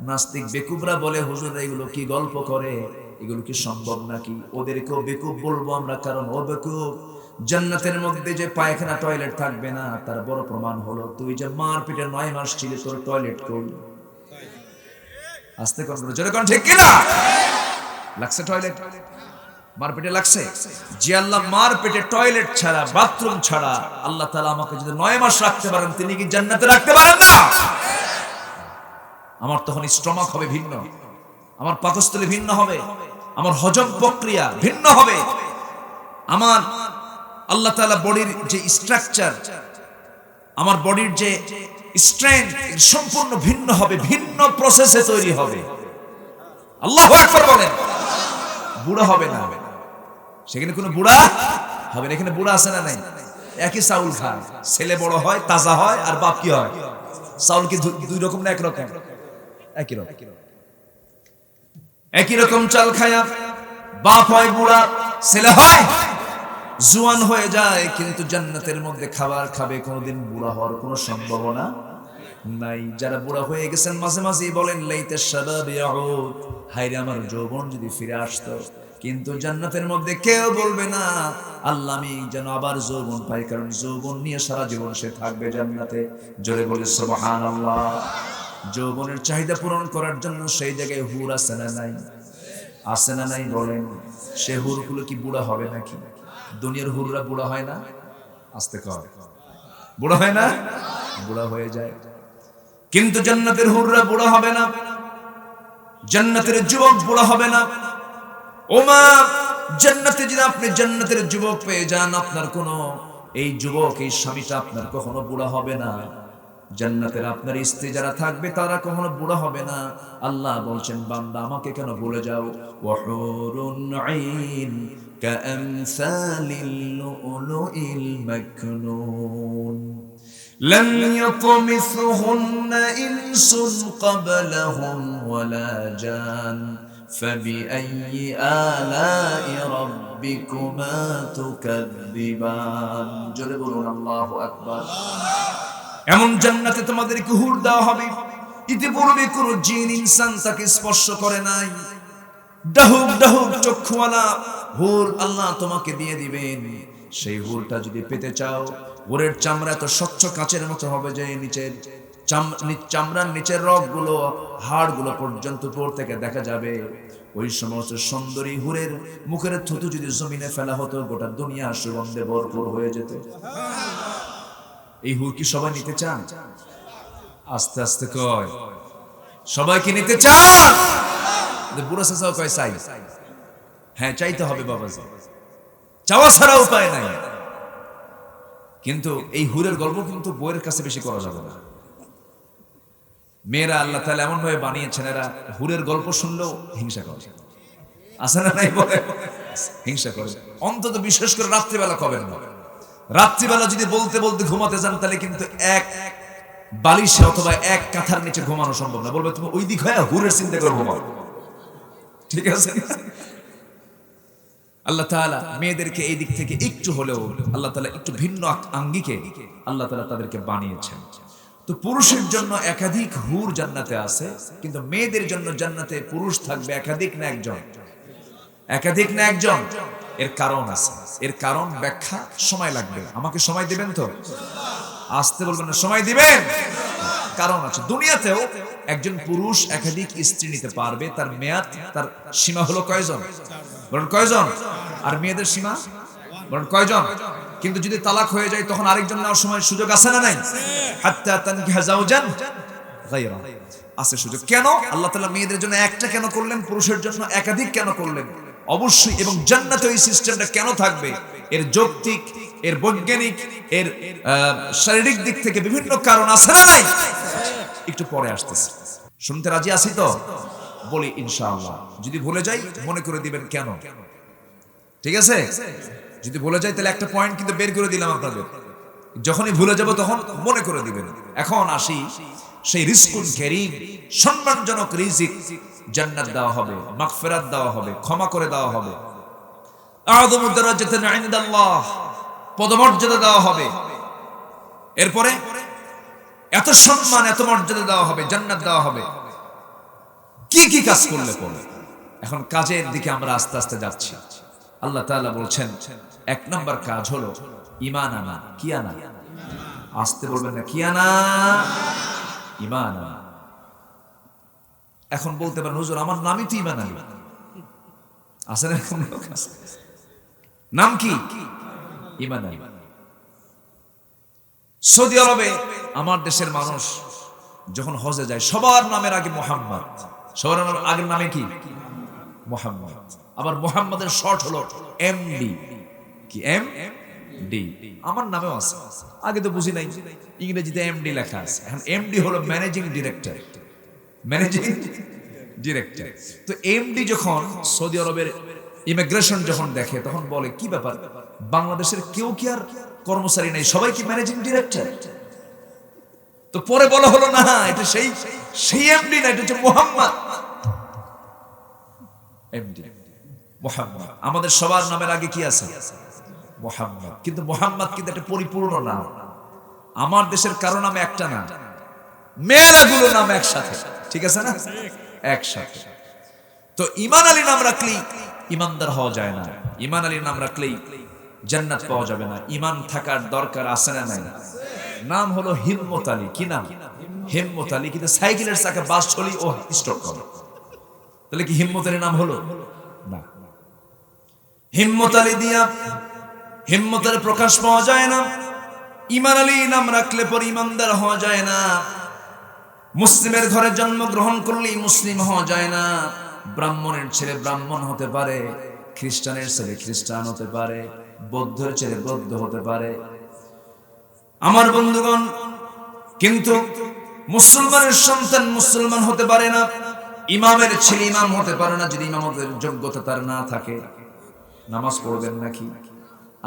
S1: নাস্তিক বেকুবরা বলে, হুজুর এগুলো কি গল্প করে, এগুলো কি সম্ভব নাকি? ওদেরকেও বেকুব বলবো আমরা, কারণ ও বেকুব। জান্নাতের মধ্যে যে পায়খানা টয়লেট থাকবে না, তার বড় প্রমাণ হলো তুই যে মার পেটে 9 মাস ছিলি, তোর টয়লেট কই? আস্তে কোন জোরে কোন, ঠিক কিনা? লাগছে টয়লেট? মার পেটে লাগছে? যে আল্লাহ মার পেটে টয়লেট ছাড়া, বাথরুম ছাড়া আল্লাহ তাআলা আমাকে যদি 9 মাস রাখতে পারেন, তিনি কি জান্নাতে রাখতে পারেন না? আমার তখন স্টমাক হবে ভিন্ন, আমার পাকস্থলী ভিন্ন হবে, আমার হজম প্রক্রিয়া ভিন্ন হবে, আমার আল্লাহ তাআলা বডির যে স্ট্রাকচার, আমার বডির যে স্ট্রেংথ সম্পূর্ণ ভিন্ন হবে, ভিন্ন প্রসেসে তৈরি হবে। আল্লাহু আকবার বলেন। বুড়া হবে না, সেখানে কোনো বুড়া হবে না। এখানে বুড়া আছে না নাই? একই চাউল খায়, ছেলে বড় হয়, তাজা হয়, আর বাপ কি হয়? চাউল কি দুই রকম না এক রকম? একই রকম। একই রকম চাল খায়া বাপ হয় বুড়া, ছেলে হয় জোয়ান হয়ে যায়। কিন্তু জান্নাতের মধ্যে খাবার খাবে, কোনোদিন বুড়া হওয়ার কোনো সম্ভাবনা নাই। যারা বুড়া হয়ে গেছেন মাঝে মাঝেই বলেন লাইতা শাবাব ইয়াউদ, হায়রে আমার যৌবন যদি ফিরে আসতো। কিন্তু জান্নাতের মধ্যে কেউ বলবে না আল্লাহ আমি যেন আবার যৌবন পাই, কারণ যৌবন নিয়ে সারা জীবন সে থাকবে জান্নাতে। জোরে বলে সুবহানাল্লাহ। যৌবনের চাহিদা পূরণ করার জন্য সেই জায়গায় হুর আছে না নাই? আছে না নাই বলেন? সে হুরগুলো কি বুড়া হবে নাকি? দুনিয়ার হুররা বুড়া হয় না? আস্তে কর, বুড়া হয় না? বুড়া হয়ে যায়। কিন্তু জান্নাতের হুররা বুড়া হবে না, জান্নাতের যুবক বুড়া হবে না। ওমা, জান্নাতে যদি আপনি জান্নাতের যুবক পেয়ে যান, আপনার কোনো এই যুবক এই স্বামীটা আপনার কখনো বুড়া হবে না। জান্নাতের আপনার স্ত্রী যারা থাকবে তারা কখনো বুড়া হবে না। আল্লাহ বলছেন বান্দা আমাকে কেন ভুলে যাও? ওয়াহুরুন আইন কাআমসালিল লুলুইল মাকনুন لم يطمثهن إنس قبلهم ولا جان فبأي آلاء ربكما تكذبان জোরে বলুন আল্লাহু আকবার। এমন জান্নাতে তোমাদেরকে হুর দেওয়া হবে, ইতিপূর্বে কোনো জিন ইনসান তাকে স্পর্শ করে নাই। ডাহুক ডাহুক চক্ষুওয়ালা হুর আল্লাহ তোমাকে দিয়ে দিবেন। সেই হুরটা যদি পেতে চাও, হুরের চামড়া তো স্বচ্ছ কাচের মতো হবে যে নিচের চামড়ার নিচের রগগুলো হাড়গুলো পর্যন্ত উপর থেকে দেখা যাবে। ওই সমস্ত সুন্দরী হুরের মুখের থুতু যদি জমিনে ফেলা হতো, গোটা দুনিয়া সুগন্ধে ভরপুর হয়ে যেত। এই হুর কি সবাই নিতে চান? আস্তে আস্তে কয়, সবাই কি নিতে চান? বুড়া চাচাও কয় চাই। হ্যাঁ, চাইতে হবে বাবাজি, চাওয়া ছাড়া উপায় নাই। কিন্তু এই হুরের গল্প কিন্তু বইয়ের কাছে বেশি করা যাবে না। মেয়েরা আল্লাহ তাআলা এমন ভাবে বানিয়েছেন, এরা হুরের গল্প শুনলেও হিংসা করে। আছে না নাই বলে? হিংসা করে। অন্তত বিশেষ করে রাত্রিবেলা কবেন না। রাত্রিবেলা যদি বলতে বলতে ঘুমাতে যান, তাহলে কিন্তু এক বালিশে অথবা এক কাঁথার নিচে ঘুমানো সম্ভব না। বলবে তুমি ওই দিক হয়ে হুরের চিন্তা করে ঘুমাও। ঠিক আছে? আল্লাহ তাআলা মেয়েদেরকে এই দিক থেকে একটু হলেও আল্লাহ তাআলা একটু ভিন্ন আঙ্গিকে আল্লাহ তাআলা তাদেরকে বানিয়েছেন। তো পুরুষের জন্য একাধিক হুর জান্নাতে আছে, কিন্তু মেয়েদের জন্য জান্নাতে পুরুষ থাকবে একাধিক না একজন? একাধিক না একজন? এর কারণ আছে। এর কারণ ব্যাখ্যা সময় লাগবে। আমাকে সময় দিবেন তো? আসতে বলবেন না, সময় দিবেন। কারণ আছে। দুনিয়াতেও একজন পুরুষ একাধিক স্ত্রী নিতে পারবে, তার মেয়াদ, তার সীমা হলো কয়জন? বলেন কয়জন? আর মেয়েদের সীমা বলেন কয়জন? কিন্তু যদি তালাক হয়ে যায় তখন আরেকজন নেওয়ার সময় সুযোগ আছে না নাই? হাত্তা তানকিহা যাওজান গায়রা, আছে সুযোগ। কেন আল্লাহ তাআলা মেয়েদের জন্য একটা কেন করলেন, পুরুষের জন্য একাধিক কেন করলেন? অবশ্যই। এবং জান্নাতে ওই সিস্টেমটা কেন থাকবে? এর যৌক্তিক, এর বৈজ্ঞানিক, এর শারীরিক দিক থেকে বিভিন্ন কারণ আছে না নাই? একটু পরে আসতেছে। শুনতে রাজি আছি তো? বলি ইনশাআল্লাহ। যদি ভুলে যাই মনে করে দিবেন কেন। ঠিক আছে? যদি ভুলে যাই তাহলে একটা পয়েন্ট কিন্তু বের করে দিলাম আপনাদের। যখনই ভুলে যাব তখন মনে করে দিবেন। এখন আসি সেই রিজকুন কারীম, সম্মানজনক রিজিক। জান্নাত দেওয়া হবে, মাগফিরাত দেওয়া হবে, ক্ষমা করে দেওয়া হবে। আযমু দারাজাতান ইনদাল্লাহ, পদমর্যাদা দেওয়া হবে। এরপরে এত সম্মান, এত মর্যাদা দেওয়া হবে, জান্নাত দেওয়া হবে। কি কি কাজ করলে পরে? এখন কাজের দিকে আমরা আস্তে আস্তে যাচ্ছি। আল্লাহ তাআলা বলছেন এক নাম্বার কাজ হলো ঈমান আনা। কি আনা? আসতে বলবেন না, কি আনা? ঈমান আনা। এখন বলতে পারেন হুজুর আমার নামই তো ঈমান আলী। আছে না? নাম কি? ঈমান আলী। সৌদি আরবে আমার দেশের মানুষ যখন হজে যায় সবার নামের আগে মোহাম্মদ। সবার আগের নামে কি? মোহাম্মদ। আবার মোহাম্মদের শর্ট হলো এমডি। কি? এমডি। আমার নামেও আছে, আগে তো বুঝি নাই, ইংরেজিতে এমডি লেখা আছে। এখন এমডি হলো ম্যানেজিং ডিরেক্টর। Managing director. তো এমডি যখন সৌদি আরবের ইমিগ্রেশন যখন দেখে তখন বলে কি ব্যাপার, বাংলাদেশের কেউ কি আর কর্মচারী নাই, সবাই কি ম্যানেজিং ডিরেক্টর? তো পরে বলা হলো না, এটা সেই এমডি না, এটা হচ্ছে মোহাম্মদ। এমডি মোহাম্মদ। আমাদের সবার নামের আগে কি আছে? মোহাম্মদ। কিন্তু মোহাম্মদ কিন্তু একটা পরিপূর্ণ নাম। আমার দেশের কারো নামে একটা না, মেলাগুলো নাম একসাথে, ঠিক আছে না, একসাথে। তো ঈমান আলী নাম রাখলেই ঈমানদার হওয়া যায় না, ঈমান আলী নাম রাখলেই জান্নাত পাওয়া যাবে না। ঈমান থাকার দরকার আছে না নাই? নাম হলো হিম্মত আলী। কি নাম? হিম্মত আলী। কিন্তু সাইকেলের চাকা বাস চলি ও স্টপ করে, তাহলে কি হিম্মত আলী নাম হলো না? হিম্মত আলী দিয়া হিম্মতের প্রকাশ পাওয়া যায় না। ঈমান আলী নাম রাখলে পর ঈমানদার হওয়া যায় না। মুসলিমের ঘরে জন্মগ্রহণ করলেই মুসলিম হওয়া যায় না। ব্রাহ্মণের ছেলে ব্রাহ্মণ হতে পারে, খ্রিস্টানের ছেলে খ্রিস্টান হতে পারে, বৌদ্ধের ছেলে বৌদ্ধ হতে পারে। আমার বন্ধুগণ, কিন্তু মুসলমানের সন্তান মুসলমান হতে পারে না, ইমামের ছেলে ইমাম হতে পারে না যদি ইমামতের যোগ্যতা তার না থাকে। নামাজ পড়বেন নাকি?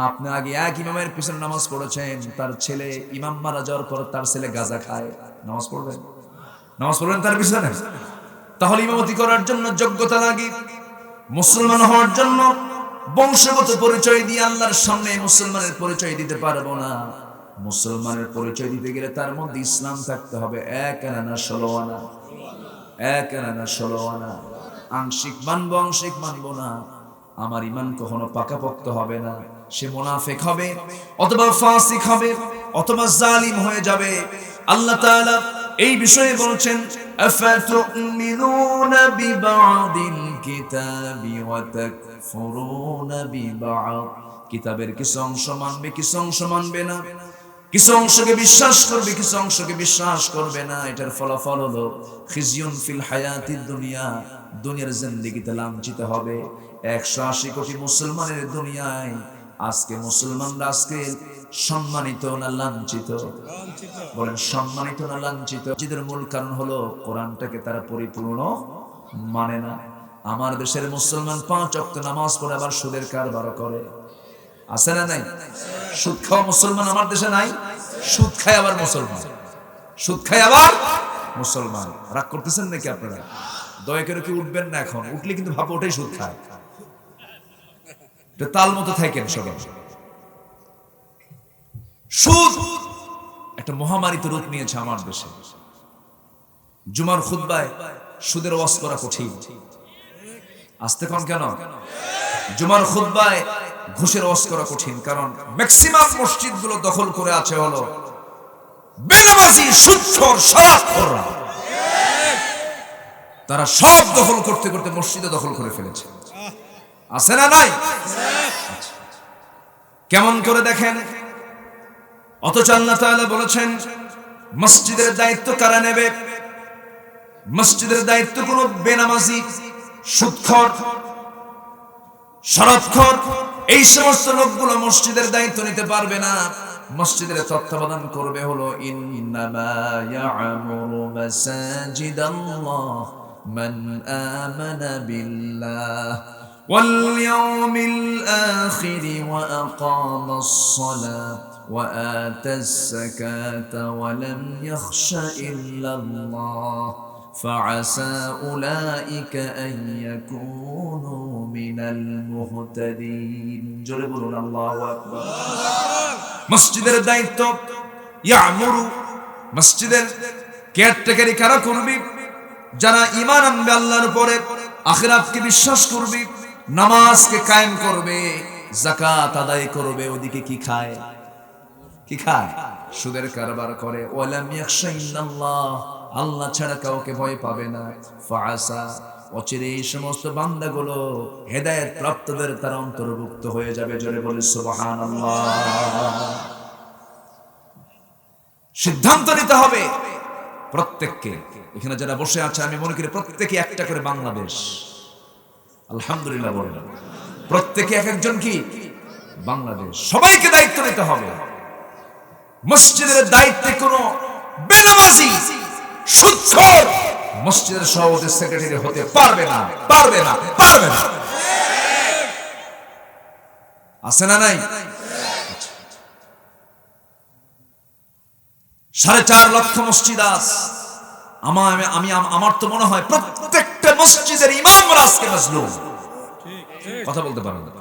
S1: আপনি আগে এক ইমামের পিছনে নামাজ পড়েছেন, তার ছেলে ইমাম মারা যাওয়ার পর তার ছেলে গাঁজা খায়, নামাজ পড়বেন? নামাজ পড়বেন তার পিছনে? তাহলে ইমামতি করার জন্য যোগ্যতা লাগে। মুসলমান হওয়ার জন্য বংশগত পরিচয় দিয়ে আল্লাহর সামনে মুসলমানের পরিচয় দিতে পারবো না। মুসলমানের পরিচয় দিতে গেলে তার মধ্যে ইসলাম থাকতে হবে। এক আনা 16 আনা, এক আনা 16 আনা। আংশিক মানবো আংশিক মানবো না, আমার ঈমান কখনো পাকাপোক্ত হবে না। সে মুনাফিক হবে, অথবা ফাসিক হবে, অথবা জালিম হয়ে যাবে। আল্লাহ তাআলা এই বিষয়ে বলছেন, আফাতুমিনুনা বিবাদিল কিতাবি ওয়া তাকফুরুনা বিবাদ। কিতাবের কিছু অংশ মানবে, কিছু অংশ মানবে না, কিছু অংশকে বিশ্বাস করবে, কিছু অংশকে বিশ্বাস করবে না। এটার ফলাফল হলো খিজিয়ুন ফিল হায়াতিদ দুনিয়া, দুনিয়ার জিন্দেগিতে লাঞ্ছিত হবে। 180 কোটি মুসলমানের দুনিয়ায় আজকে মুসলমানরা আজকে সম্মানিত না লাঞ্ছিত? বলেন সম্মানিত না লাঞ্ছিত? এর মূল কারণ হলো কোরআনটাকে তারা পরিপূর্ণ মানে না। আমার দেশের মুসলমান 5 ওয়াক্ত নামাজ পড়ে আবার সুদের কারবার করে, আছে না নাই? সুদ খাওয়া মুসলমান আমার দেশে নাই? সুদ খায় আবার মুসলমান, সুদ খায় আবার মুসলমান। রাগ করতেছেন নাকি আপনারা? দয়া করে কি উঠবেন না? এখন উঠলে কিন্তু ভাবো ওটাই সুদ খায়। তাল মতো থাকেন সবাই। সুদ একটা মহামারীতে রূপ নিয়েছে আমার দেশে। জুমার খুতবায় সুদের ওয়াজ করা কঠিন। আসতে কোন কেন? জুমার খুতবায় ঘুষের ওয়াজ করা কঠিন, কারণ ম্যাক্সিমাম মসজিদগুলো দখল করে আছে হলো বেনামাজি সুদখোর শরাবখোররা। তারা সব দখল করতে করতে মসজিদে দখল করে ফেলেছে, আছে না নাই? কেমন করে দেখেন। অথচ আল্লাহ তাআলা বলেছেন মসজিদের দায়িত্ব কারা নেবে? মসজিদের দায়িত্ব কোনো বেনামাজি, সুদখোর, শরাবখোর এই সমস্ত লোকগুলো মসজিদের দায়িত্ব নিতে পারবে না। মসজিদের তত্ত্বাবধান করবে হলো ইন্নামা ইয়া'মুরু মাসাজিদাল্লাহ মান আমানা বিল্লাহ ওয়াল ইয়াউমিল আখির ওয়া আকামাস সালাহ ওয়া আতাস যাকাতা ওয়া লাম ইয়াখশা ইল্লাল্লাহ فعسى أولئك أن يكونوا من المهتدين। জোরে বলুন আল্লাহু আকবার। মসজিদের দায়িত্ব ইয়ামুরু, মসজিদের কেয়ারটেকারি কারা করবে? যারা ঈমান আনবে আল্লাহর উপরে, আখিরাতকে বিশ্বাস করবে, নামাজকে কায়েম করবে, যাকাত আদায় করবে। ওদিকে কি খায়? কি খায়? সুদের কারবার করে। ওয়ালাম ইয়াখশা ইল্লাল্লাহ, আল্লাহ ছাড়া কাউকে ভয় পাবে না। ফাআসা, অচিরে এই সমস্ত বান্দাগুলো হেদায়েত প্রাপ্তদের তার অন্তর্ভুক্ত হয়ে যাবে। জোরে বলে সুবহানাল্লাহ। সিদ্ধান্ত নিতে হবে প্রত্যেককে। এখানে যারা বসে আছে আমি মনে করি প্রত্যেকে একটা করে বাংলাদেশ। আলহামদুলিল্লাহ বলেন। প্রত্যেকে এক একজন কি বাংলাদেশ। সবাইকে দায়িত্ব নিতে হবে। মসজিদের দায়িত্বে কোনো বেনামাজি, সুদখোর মসজিদের সভাপতি সেক্রেটারি হতে পারবে না, পারবে না, পারবে না। আছে না নাই? 4.5 লক্ষ মসজিদ আছে। আমার তো মনে হয় প্রত্যেকটা মসজিদের ইমামরা আজকে মাজলুম। কথা বলতে পারেন না।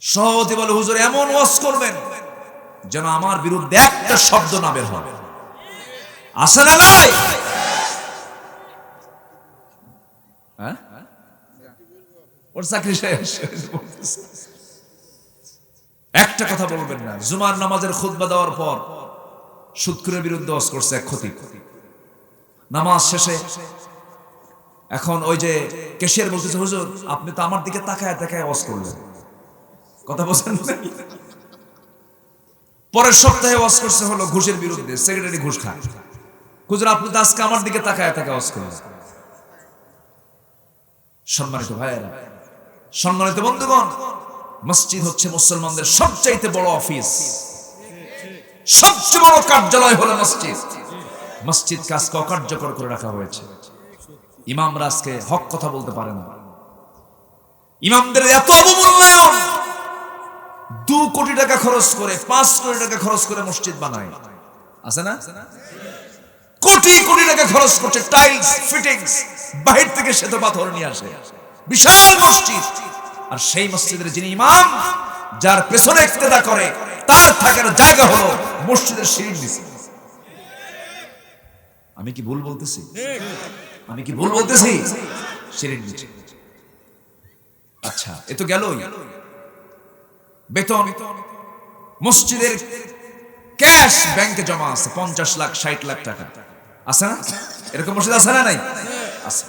S1: সভাপতি বলে হুজুর এমন ওয়াজ করবেন যেন আমার বিরুদ্ধে একটা শব্দ না বের হয়। আছে না নাই? হ্যাঁ, ওর চাকরি শেষ। একটা কথা বলবেন না, জুমার নামাজের খুতবা দেওয়ার পর সুদখোরের বিরুদ্ধে ওয়াজ করছে এক খতিব। নামাজ শেষে এখন ওই যে ক্যাশিয়ার বলতেছে, হুজুর আপনি তো আমার দিকে তাকায় তাকায় ওয়াজ করলেন, কথা বলছেন না? পরের সপ্তাহে ওয়াজ করছে হলো ঘুষের বিরুদ্ধে, সেক্রেটারি ঘুষ খায়। হুজুর আপনি তো আজকে আমার দিকে তাকায় তাকায় ওয়াজ করলেন। সম্মানিত ভাইয়েরা, সম্মানিত বন্ধুগণ, মসজিদ হচ্ছে মুসলমানদের সবচাইতে বড় অফিস, সবচেয়ে বড় কার্যালয় হলো মসজিদ। মসজিদ কাজকে অকার্যকর করে রাখা হয়েছে। ইমামরা আজকে হক কথা বলতে পারে না। ইমামদের এত অবমূল্যায়ন, 2 কোটি টাকা খরচ করে, 5 কোটি টাকা খরচ করে মসজিদ বানায়, আছে না? কোটি কোটি টাকা খরচ করছে, টাইলস ফিটিংস বাহির থেকে শ্বেত পাথর নিয়ে আসে, বিশাল মসজিদ। আর সেই মসজিদের যিনি ইমাম, যার পেছনে ইক্তেদা করে, তার থাকার জায়গা হলো মসজিদের সিঁড়ির নিচে। আমি কি ভুল বলতেছি? আমি কি ভুল বলতেছি? সিঁড়ির নিচে। আচ্ছা, এ তো গেলই। বেতন, মসজিদের ক্যাশ ব্যাংকে জমা আছে 50 লাখ 60 লাখ টাকা, আছে না? এরকম মসজিদ আছে না নাই? আছে।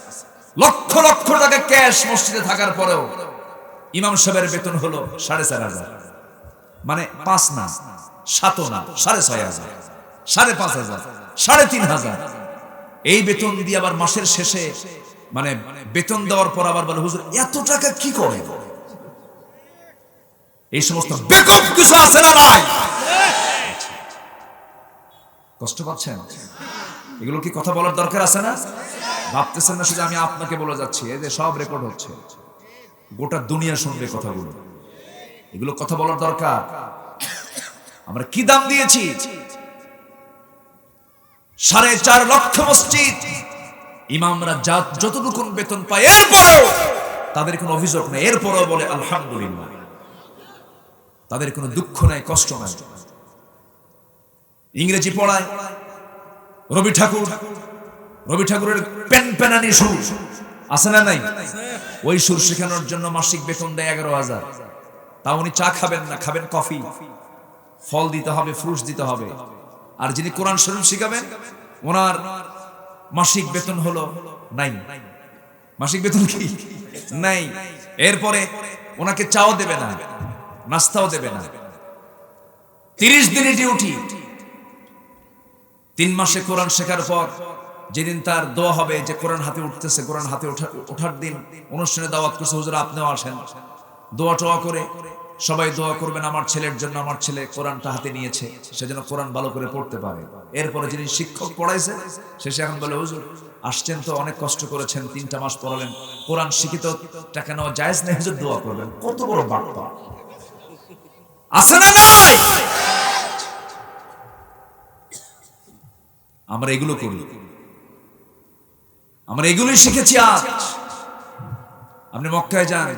S1: লক্ষ লক্ষ টাকা ক্যাশ মসজিদে থাকার পরেও ইমাম সাহেবের বেতন হলো 4,500, মানে 5 না, 7 না, 6,500, 5,500, 3,500। এই বেতন দিয়ে আবার মাসের শেষে মানে বেতন দেওয়ার পর আবার বলে, হুজুর এত টাকা কি করে? এই সমস্ত বেকুব কিছু আছে না নাই? কষ্ট পাচ্ছেন? এগুলো কি কথা বলার দরকার আছে না? ভাবতেছেন না শুধু আমি আপনাকে বলে যাচ্ছি, এই যে সব রেকর্ড হচ্ছে, গোটা দুনিয়া শুনবে কথাগুলো। এগুলো কথা বলার দরকার। আমরা কি দাম দিয়েছি? 4.5 লক্ষ মসজিদ, ইমামরা যতটুকু বেতন পায় এরপরেও তাদের কোনো অভিযোগ নেই, এরপরেও বলে আলহামদুলিল্লাহ। তাদের কোনো দুঃখ নাই, কষ্ট নাই। ইংরেজি পড়ায় রবি ঠাকুরের পেনপেনানি সুর আছে না নাই? ওই সুর শেখানোর জন্য মাসিক বেতন দেয় 11,000। তা উনি চা খাবেন না, খাবেন কফি। ফল দিতে হবে, ফ্রুটস দিতে হবে। আর যিনি কোরআন শরীফ শিখাবেন, ওনার মাসিক বেতন হলো নাই। মাসিক বেতন কি নাই। এরপরে ওনাকে চাও দেবে না, নাস্তাও দেবে না। 30 দিনের ডিউটি। 3 মাসে কোরআন শেখার পর যেদিন তার দোয়া হবে যে কোরআন হাতে উঠতেছে, কোরআন হাতে ওঠার দিন অনুষ্ঠানে দাওয়াত করছে, হুজুর আপনিও আসেন, দোয়া টোয়া করে সবাই দোয়া করবেন আমার ছেলের জন্য, আমার ছেলে কোরআনটা হাতে নিয়েছে, সে যেন কোরআন ভালো করে পড়তে পারে। এরপরে যিনি শিক্ষক পড়াইছে, শেষে এখন বলে, হুজুর আসছেন তো, অনেক কষ্ট করেছেন, 3টা মাস পড়ালেন, কোরআন শিখিত টাকা নেওয়া জায়েজ নেই, হুজুর দোয়া করবেন। কত বড় বার্তা আছে না নাই? আমরা এগুলো করি, আমরা এগুলোই শিখেছি। আজ আপনি মক্কায় যান,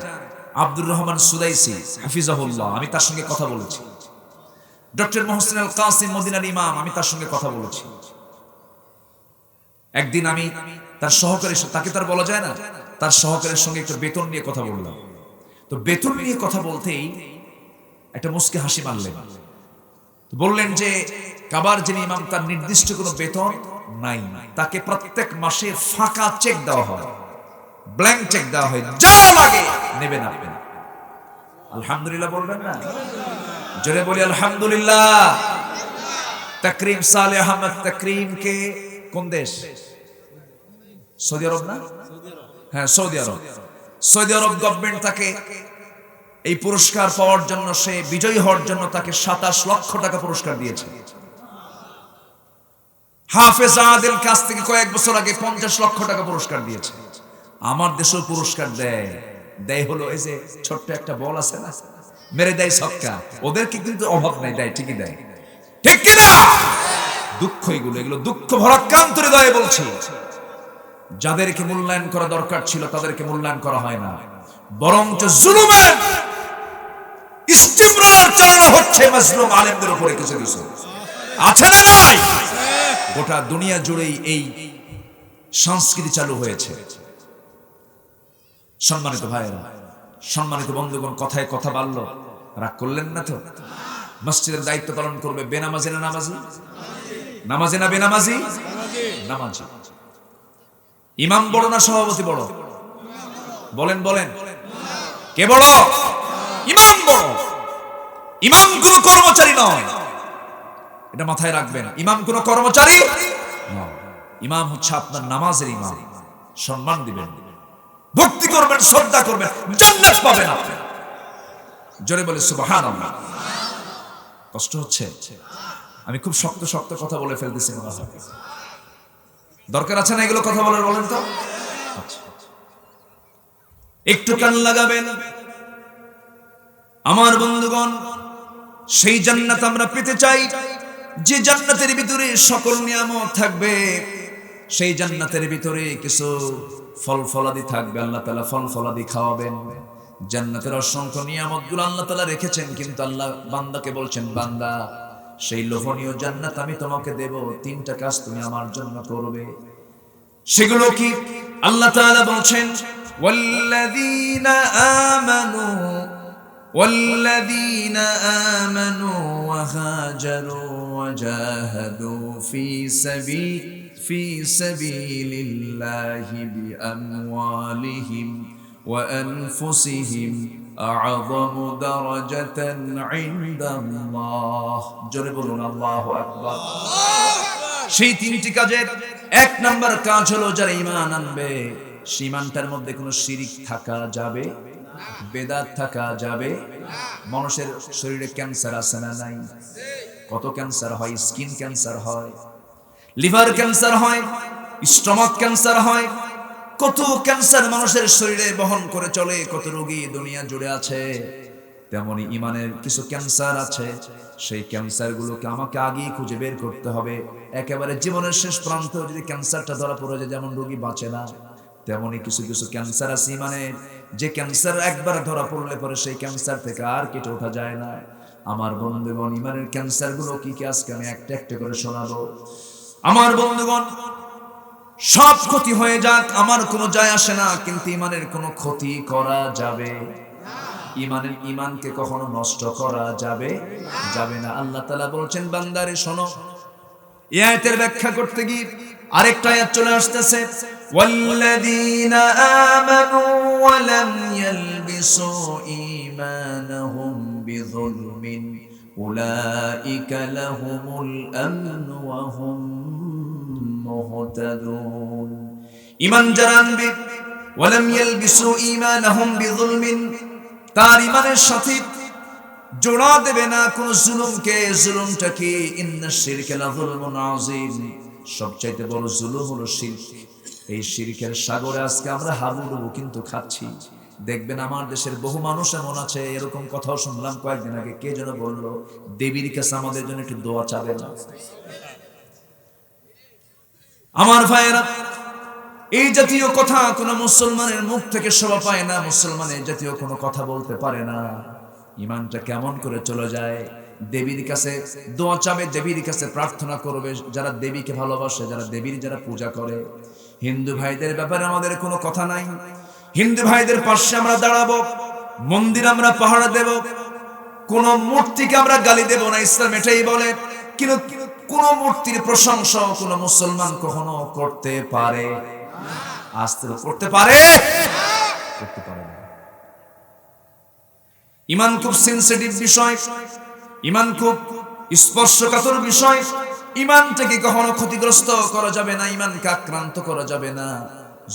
S1: আব্দুর রহমান সুদাইসি হাফিজাহুল্লাহ, আমি তার সঙ্গে কথা বলেছি। ডক্টর মোহসিন আল কাসিম মদিনার ইমাম, আমি তার সঙ্গে কথা বলেছি। একদিন আমি তার সহকারী, তাকে তার বলা যায় না, তার সহকারীর সঙ্গে একটু বেতন নিয়ে কথা বললাম। তো বেতন নিয়ে কথা বলতেই একটা মুস্কি হাসি মারলেন। বললেন যে কাবার যিনি ইমাম, তার নির্দিষ্ট কোনো বেতন নাই, তাকে প্রত্যেক মাসে ফাঁকা চেক দেওয়া হয়, ব্ল্যাঙ্ক চেক দেওয়া হয়, যা লাগে নেবেন আপনি। আলহামদুলিল্লাহ বলবেন না? জোরে বলি আলহামদুলিল্লাহ। তাকরিম সালেহ আহমদ তাকরিম কে কোন দেশ? সৌদি আরব না? হ্যাঁ, সৌদি আরব। সৌদি আরব গভর্নমেন্ট তাকে এই পুরস্কার পাওয়ার জন্য, সে বিজয়ী হওয়ার জন্য তাকে 27 লক্ষ টাকা পুরস্কার দিয়েছে। হাফেজ আদিল কাছ থেকে কয়েক বছর আগে 50 লক্ষ টাকা পুরস্কার দিয়েছে। আমার দেশেও পুরস্কার দেয় হলো এই যে ছোট্ট একটা বল আছে না, মেরে দেয় ছক্কা। ওদেরকে কিন্তু অভাব নাই, দেয়, ঠিকই দেয়, ঠিক কিনা? দুঃখ এগুলো দুঃখ ভরাক্রান্ত হৃদয়ে বলছি। যাদেরকে মূল্যায়ন করা দরকার ছিল তাদেরকে মূল্যায়ন করা হয় না, বরঞ্চ জুলুমের ইস্তিমরার চালানো হচ্ছে মাজলুম আলেমদের উপরে। কিছু আছে না নাই? গোটা দুনিয়া জুড়েই এই সংস্কৃতি চালু হয়েছে। সম্মানিত ভাইরা, সম্মানিত বন্ধুগণ, কথায় কথা বাড়ল, রাগ করলেন না তো? মসজিদের দায়িত্ব পালন করবে বেনামাজি না নামাজি? নামাজি না বেনামাজি? নামাজি। ইমাম বড় না সভাপতি বড়? বলেন বলেন, কে বড়? ইমাম বড়। ইমাম কোন কর্মচারী নয়, এটা মাথায় রাখবেন। ইমাম কোন কর্মচারী নয়, ইমাম হচ্ছে আপনার নামাজের ইমাম। সম্মান দিবেন, ভক্তি করবেন, শ্রদ্ধা করবেন, জান্নাত পাবেন আপনি। জোরে বলে সুবহানাল্লাহ। কষ্ট হচ্ছে? আমি খুব শক্ত শক্ত কথা বলে ফেলতেছি, দরকার আছে না এগুলো কথা বলার? বলেন তো। আচ্ছা, একটু কান লাগাবেন আমার বন্ধুগণ। সেই জান্নাত আমরা পেতে চাই যে জান্নাতের ভিতরে সকল নিয়ামত থাকবে, সেই জান্নাতের ভিতরে কিছু ফল ফলাদি থাকবে। আল্লাহ তাআলা ফল ফলাদি খাওয়াবেন। জান্নাতের অসংখ্য নিয়ামতগুলো আল্লাহ তাআলা রেখেছেন, কিন্তু আল্লাহ বান্দাকে বলছেন, বান্দা সেই লোভনীয় জান্নাত আমি তোমাকে দেব, তিনটা কাজ তুমি আমার জন্য করবে। সেগুলো কি? আল্লাহ তাআলা বলছেন, والذين آمنوا وهاجروا وجاهدوا في سبيل الله بأموالهم وأنفسهم أعظم درجة عند الله। জোরে বলুন আল্লাহু আকবার। সেই তিনটি কাজের এক নাম্বার কাজ হলো, যারা ঈমান আনবে সেই ঈমানটার মধ্যে কোনো শিরিক থাকা যাবে, বেদাত থাকা যাবে। মানুষের শরীরে ক্যান্সার আছে না নাই? কত ক্যান্সার হয়, স্কিন ক্যান্সার হয়, লিভার ক্যান্সার হয়, স্টমাক ক্যান্সার হয়, কত ক্যান্সার মানুষের শরীরে বহন করে চলে, কত রোগী দুনিয়া জুড়ে আছে। তেমনি ইমানের কিছু ক্যান্সার আছে, সেই ক্যান্সারগুলোকে আমাকে আগেই খুঁজে বের করতে হবে। একেবারে জীবনের শেষ প্রান্ত যদি ক্যান্সারটা ধরা পড়ে যায়, যেমন রোগী বাঁচে না, তেমনি কিছু কিছু ক্যান্সার আছে ইমানের, যে ক্যান্সার একবার ধরা পড়লে পরে সেই ক্যান্সার থেকে আর কেটে ওঠা যায় না। আমার বন্ধুগণ, ইমানের ক্যান্সারগুলো কি কি আজকে আমি একটা একটা করে শোনাবো। আমার বন্ধুগণ, সব ক্ষতি হয়ে যাক আমার কোনো যায় আসে না, কিন্তু ইমানের কোনো ক্ষতি করা যাবে ইমানের ইমানকে কখনো নষ্ট করা যাবে না। আল্লাহ তাআলা বলছেন, বান্দারে শোনো। এই আয়াতের ব্যাখ্যা করতে গিয়ে আরেকটা আয়াত চলে আসতেছে, ওয়াল্লাযীনা আমানু ওয়া লাম ইয়ালবিসু ঈমানাহুম বিযুলমিন উলাইকা লাহুমুল আমনু ওয়া হুম মুহতাদুন। ঈমান যারা আনবে, ওয়া লাম ইয়ালবিসু ঈমানাহুম বিযুলমিন, তার ঈমানের সাথে জোড়া দেবে না কোন জুলুমকে। জুলুমটা কি? ইন্নাশ শিরকা লাযুলমুন আযীম, সবচাইতে বড় জুলুম হলো শিরক। এই শিরকের সাগরে আজকে আমরা হাবুডুবু কিন্তু খাচ্ছি। দেখবেন আমার দেশের বহু মানুষ এমন আছে, এরকম কথাও শুনলাম কয়েকদিন আগে, কে যেন বলল, দেবীর কাছে আমাদের জন্য একটু দোয়া চাবে না। আমার ভাইয়েরা, এই জাতীয় কথা কোন মুসলমানের মুখ থেকে শোভা পায় না। মুসলমান এই জাতীয় কোনো কথা বলতে পারে না। ঈমানটা কেমন করে চলে যায়? দেবীর কাছে দোয়া চাবে, দেবীর কাছে প্রার্থনা করবে। যারা দেবীকে ভালোবাসে, যারা দেবীর যারা পূজা করে, হিন্দু ভাইদের ব্যাপারে আমাদের কোনো কথা নাই। হিন্দু ভাইদের পাশে আমরা দাঁড়াবো, মন্দির আমরা পাহারা দেব, কোন মূর্তিকে আমরা গালি দেব না। ইসলাম এটাই বলে। কিন্তু কোন মূর্তির প্রশংসা কোন মুসলমান কখনো করতে পারে? আস্তে করতে পারে? করতে পারে না। ঈমান খুব সেনসিটিভ বিষয়, ঈমান খুব স্পর্শকাতর বিষয়। ঈমানটাকে কখনো ক্ষতিগ্রস্ত করা যাবে না, ঈমানকে আক্রান্ত করা যাবে না,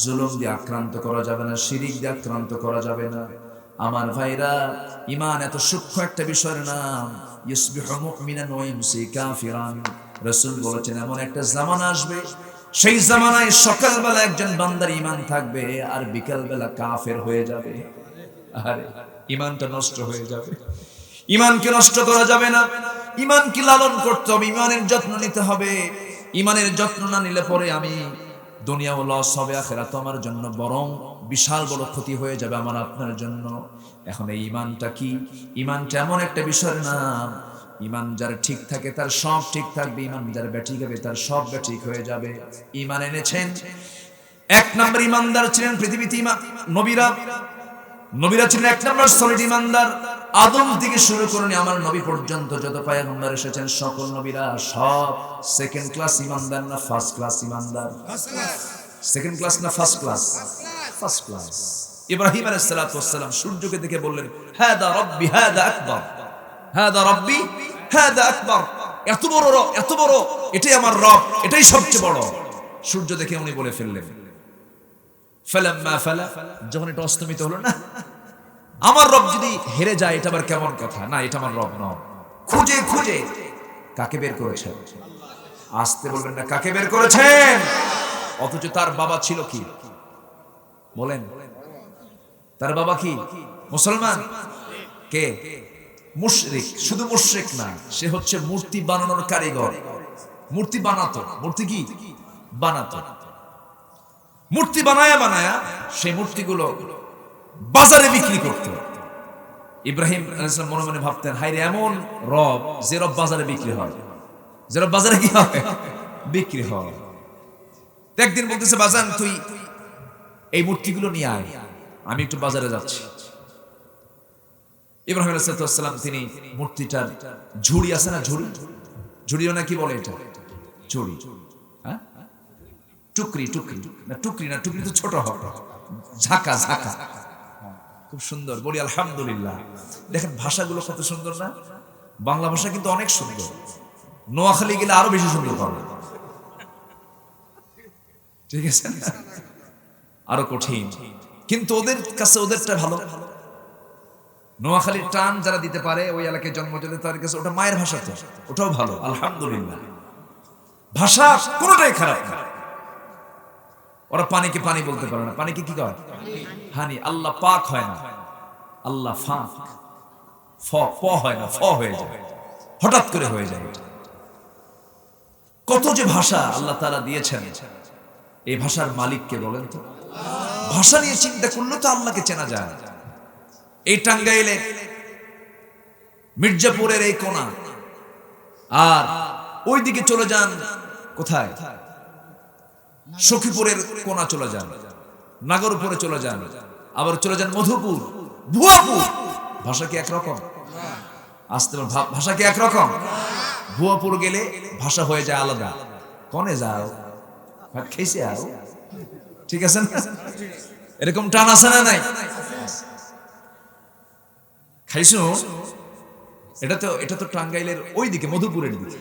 S1: জুলুম দিয়ে আক্রান্ত করা যাবে না, শিরিক দিয়ে আক্রান্ত করা যাবে না। আমার ভাইরা, ঈমান এত সূক্ষ্ম একটা বিষয়ের নাম। ইসবিহু মুমিনান ওয়া ইমসি কাফিরান। রাসূল বলেছেন, এমন একটা জামানা আসবে, সেই জামানায় সকালবেলা একজন বান্দার ঈমান থাকবে আর বিকালবেলা কাফের হয়ে যাবে। আরে ঈমানটা নষ্ট হয়ে যাবে। ঈমানকে নষ্ট করা যাবে না, ঈমানকে লালন করতে হবে, ঈমানের যত্ন নিতে হবে। ঈমানের যত্ন না নিলে পরে আমি দুনিয়াও লস হবে, আখিরাত আমার জন্য বরং বিশাল বড় ক্ষতি হয়ে যাবে আমার আপনার জন্য। এখন এই ঈমানটা কি? ঈমানটা এমন একটা বিষয়ের নাম, ইমান যার ঠিক থাকে তার সব ঠিক থাকবে, ইমান যার ব্যাঠিক হবে তার সব ব্যাঠিক হয়ে যাবে। ইমান এনেছেন। এক নম্বর ইমানদার ছিলেন পৃথিবীতে নবীরা ছিলেন এক নম্বর সলিড ইমানদার। আদম থেকে শুরু করে আমার নবী পর্যন্ত যত পয়গম্বর এসেছেন সকল নবীরা সব সেকেন্ড ক্লাস ইমানদার না ফার্স্ট ক্লাস ইমানদার? সেকেন্ড ক্লাস না first class? First class. Ibrahim আলাইহিস সালাতু ওয়াস সালাম সূর্যকে দেখে বললেন, হাদা রব্বি হাদা আকবার, হাদা রব্বি হাদা আকবার, এত বড় এটাই আমার রব, এটাই সবচেয়ে বড়। সূর্য দেখে উনি বলে ফেললেন, ফালাম্মা ফালা, যখন এটা অস্তমিত হলো, না আমার রব যদি হেরে যায় এটা আবার কেমন কথা, না এটা আমার রব নয়। খুঁজে খুঁজে কাকে বের করেছেন? আসতে বলবেন না, কাকে বের করেছেন? অথচ তার বাবা ছিল কি বলেন? তার বাবা কি মুসলমান? কে? মুশরিক। শুধু মুশরিক না, সে হচ্ছে মূর্তি বানানোর কারিগর। মূর্তি বানাতো। মূর্তি কি বানাতো? মূর্তি বানায়া সেই মূর্তিগুলো বাজারে বিক্রি করত। ইব্রাহিম আলাইহিস সালাম মনে মনে ভাবতেন, হায়রে এমন রব যে রব বাজারে বিক্রি হয়, যে রব বাজারে কি হয়? বিক্রি হয়। একদিন বলতেছে, বাজান তুই এই মূর্তিগুলো নিয়ে আয়, আমি একটু বাজারে যাচ্ছি। ইব্রাহিম আলাইহিস সালাম তিনি মূর্তিটার ঝুড়ি আছে না, ঝুড়িও না কি বলে এটা? ঝুড়ি, হ্যাঁ টুকরি না, টুকরি তো ছোট হয়, ঝাঁকা। খুব সুন্দর, বলি আলহামদুলিল্লাহ। দেখেন ভাষাগুলো কত সুন্দর না? বাংলা ভাষা কিন্তু অনেক সুন্দর। নোয়াখালী গেলে আরো বেশি সুন্দর পাবে, ঠিক আছে? আরো কঠিন, কিন্তু ওদের কাছে ওদেরটা ভালো। নোয়াখালীর টান যারা দিতে পারে, ওই এলাকায় জন্ম দিতে, তাদের কাছে ওটা মায়ের ভাষা, তো ওটাও ভালো আলহামদুলিল্লাহ। ভাষা কোনোটাই খারাপ না। ওরা পানিকে পানি বলতে পারে না, পানিকে কি কয়? হানি। আল্লাহ পাক হয় না, আল্লাহ ফাক। প হয় না, ফ হয়ে যায়, হঠাৎ করে হয়ে যায়। কত যে ভাষা আল্লাহ তাআলা দিয়েছেন, এই ভাষার মালিক কে বলেন তো? ভাষা নিয়ে চিন্তা করলে তো আল্লাহকে চেনা যায়। এই টাঙ্গাইলে মির্জাপুরের এই কোণা, আর ওইদিকে চলে যান কোথায়? সখীপুরের কোণা চলে যান, নাগরপুরে চলে যান, আবার চলে যান মধুপুর, ভুয়াপুর। ভাষা কি একরকম? আসতে ভাষা কি একরকম? ভুয়াপুর গেলে ভাষা হয়ে যায় আলাদা। কনে যাও, ভাত খেয়েছে আও, ঠিক আছে না? এরকম টান আছে না নাই? খাইছো? এটা তো টাঙ্গাইলের ওই দিকে, মধুপুরের দিকে,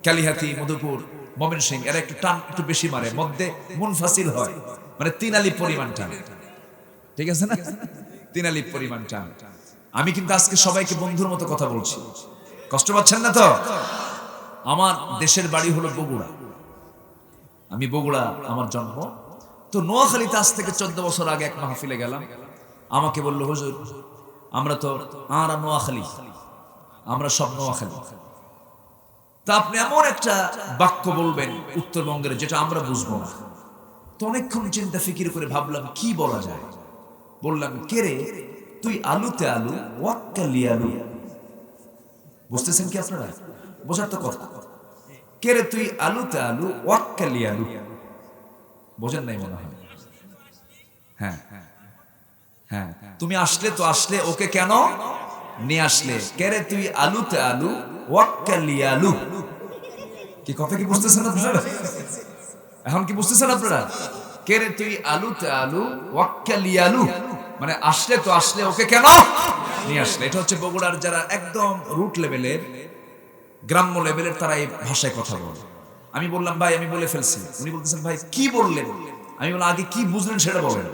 S1: কালিহাতি, মধুপুর, ময়মনসিংহ, এরা একটু টান একটু বেশি মারে, মধ্যে মুনফাসিল হয়, মানে 3 আলিফ পরিমাণ টান, ঠিক আছে না? 3 আলিফ পরিমাণ টান। আমি কিন্তু আজকে সবাইকে বন্ধুর মতো কথা বলছি, কষ্ট পাচ্ছেন না তো? আমার দেশের বাড়ি হলো বগুড়া, আমি বগুড়া আমার জন্ম। তো নোয়াখালীতে আজ থেকে 14 বছর আগে এক মাহফিলে গেলাম। আমাকে বললো, হুজুর আমরা তো নোয়াখালী, আমরা সব নোয়াখালী, তা আপনি এমন একটা বাক্য বলবেন উত্তরবঙ্গের যেটা আমরা বুঝবো না। তো অনেকক্ষণ চিন্তা ফিকির করে ভাবলাম কি বলা যায়। বললাম, কে রে তুই আলুতে আলু ওয়াক্কালি আলু। বুঝতেছেন কি আপনারা? বোঝার তো কথা। কে রে তুই আলুতে আলু ওয়াক্কালি আলু, বোঝেন নাই মনে হয়? হ্যাঁ, তুমি আসলে তো আসলে, ওকে কেন নিয়ে আসলে? কে রে তুই আলুতে আলু ওয়াক্কালি আলু। কি কথা কি বুঝতেছেন আপনারা? এখন কি বুঝতেছেন আপনারা? কে রে তুই আলুতে আলু ওয়াক্কালি আলু, মানে আসলে তো আসলে, ওকে কেন নিয়ে আসলে। এটা হচ্ছে বগুড়ার যারা একদম রুট লেভেলের, গ্রাম্য লেভেলের, তারা এই ভাষায় কথা বলে। আমি বললাম, ভাই আমি বলে ফেলছি। উনি বলতেছেন, ভাই কি বললেন? আমি বললাম, আগে কি বুঝলেন সেটা বলেন।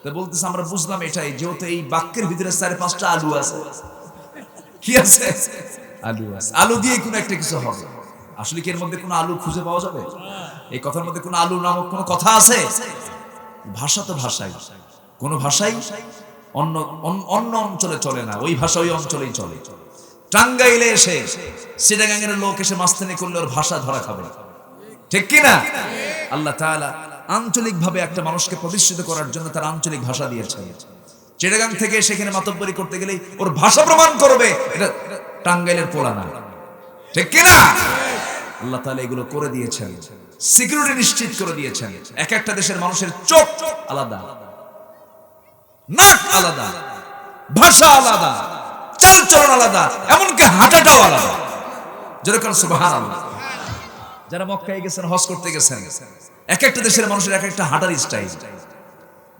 S1: তো বলতেছে, আমরা বুঝলাম এটাই, যেহেতু এই বাক্যের ভিতরে 4-5টা আলু আছে। কি আছে? আলু আছে। আলু দিয়ে কোনো একটা কিছু হবে। আসলে কি এর মধ্যে কোনো আলু খুঁজে পাওয়া যাবে? এই কথার মধ্যে কোনো আলু নামক কোনো কথা আছে? ভাষা তো ভাষাই, কোন ভাষাই অন্য অঞ্চলে চলে না, ওই ভাষা ওই অঞ্চলেই চলে। টাঙ্গাইলে এসে চিটাগাংয়ের লোক এসে মাস্তানি করলে ওর ভাষা ধরা খাবে, ঠিক কিনা? আল্লাহ তাআলা আঞ্চলিক ভাবে একটা মানুষকে প্রতিষ্ঠিত করার জন্য তার আঞ্চলিক ভাষা দিয়েছেন। চিটাগাং থেকে সেখানে মাতব্বরি করতে গেলেই ওর ভাষা প্রমাণ করবে এটা টাঙ্গাইলের পোলা না, ঠিক কিনা? আল্লাহ তাআলা এগুলো করে দিয়েছেন, সিকিউরিটি নিশ্চিত করে দিয়েছেন। এক একটা দেশের মানুষের চোখ আলাদা, নাক আলাদা, ভাষা আলাদা, চালচলন আলাদা, এমনকি হাঁটাটাও আলাদা। যেরকম সুবহানাল্লাহ। যারা মক্কায় গেছেন, হজ করতে গেছেন, এক একটা দেশের মানুষের এক একটা হাঁটার স্টাইল,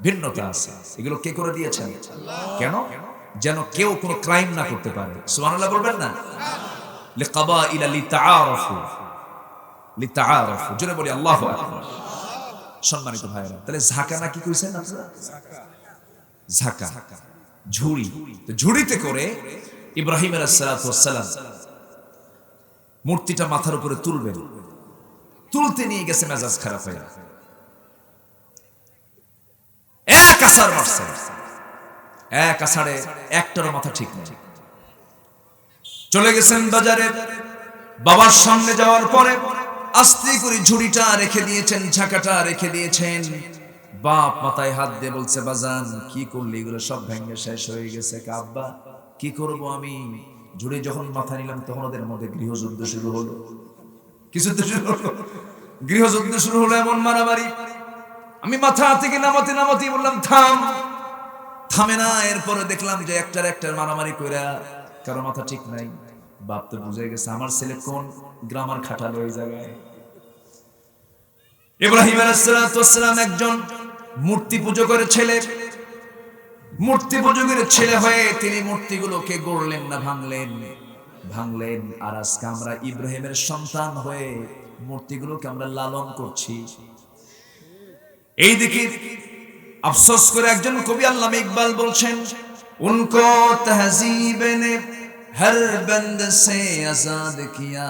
S1: ভিন্নতা আছে। এগুলো কে করে দিয়েছেন? কেন? যেন কেউ কোনো ক্রাইম না করতে পারে। সুবহানাল্লাহ বলবেন না? লিকাবাইলা লিতাআরাফু, লিতাআরাফু, জোরে বলি আল্লাহু আকবার। সম্মানিত ভাইরা, তাহলে ঝাঁকা না কি কইছেন আপনারা? ঝাঁকা, ঝুড়ি। তো ঝুড়িতে করে ইব্রাহিম আলাইহিস সালাতু ওয়াস সালাম মূর্তিটা মাথার উপরে তুলবেন, তুলতে নিয়ে গেছে মেজাজ খারাপ হয়ে, এক আছাড় মারছে, এক আছাড়ে একটারও মাথা ঠিক নেই। চলে গেছেন বাজারে, বাবার সামনে যাওয়ার পরে আস্তে করে ঝুড়িটা রেখে দিয়েছেন, ঝাঁকাটা রেখে দিয়েছেন। বাপ মাথায় হাত দিয়ে বলছে, বাজান কি করলি? এগুলো সব ভেঙে শেষ হয়ে গেছে। আব্বা কি করব আমি? ঝুড়ি যখন মাথা নিলাম তখন ওদের মধ্যে গৃহযুদ্ধ শুরু হলো। কিছু তো শুরু হলো, গৃহযুদ্ধ শুরু হলো, এমন মারামারি। আমি মাথা থেকে নামাতে বললাম থাম, থামে না। এরপরে দেখলাম যে একটার মারামারি কইরা কারো মাথা ঠিক নাই। বাপ তো বুঝে গেছে আমার ছেলে কোন গ্রামার খাটালো ওই জায়গায়। ইব্রাহিম আলাইহিস সালাম একজন মূর্তি পূজকের ছেলে, মূর্তি পূজকের ছেলে হয়ে তিনি মূর্তিগুলোকে গড়লেন না, ভাঙলেন। আর আজকে আমরা ইব্রাহিমের সন্তান হয়ে মূর্তিগুলোকে আমরা লালন করছি। এইদিকে আফসোস করে একজন কবি আল্লামা ইকবাল বলছেন, উनको तहजीब ने हर बंद से आजाद किया,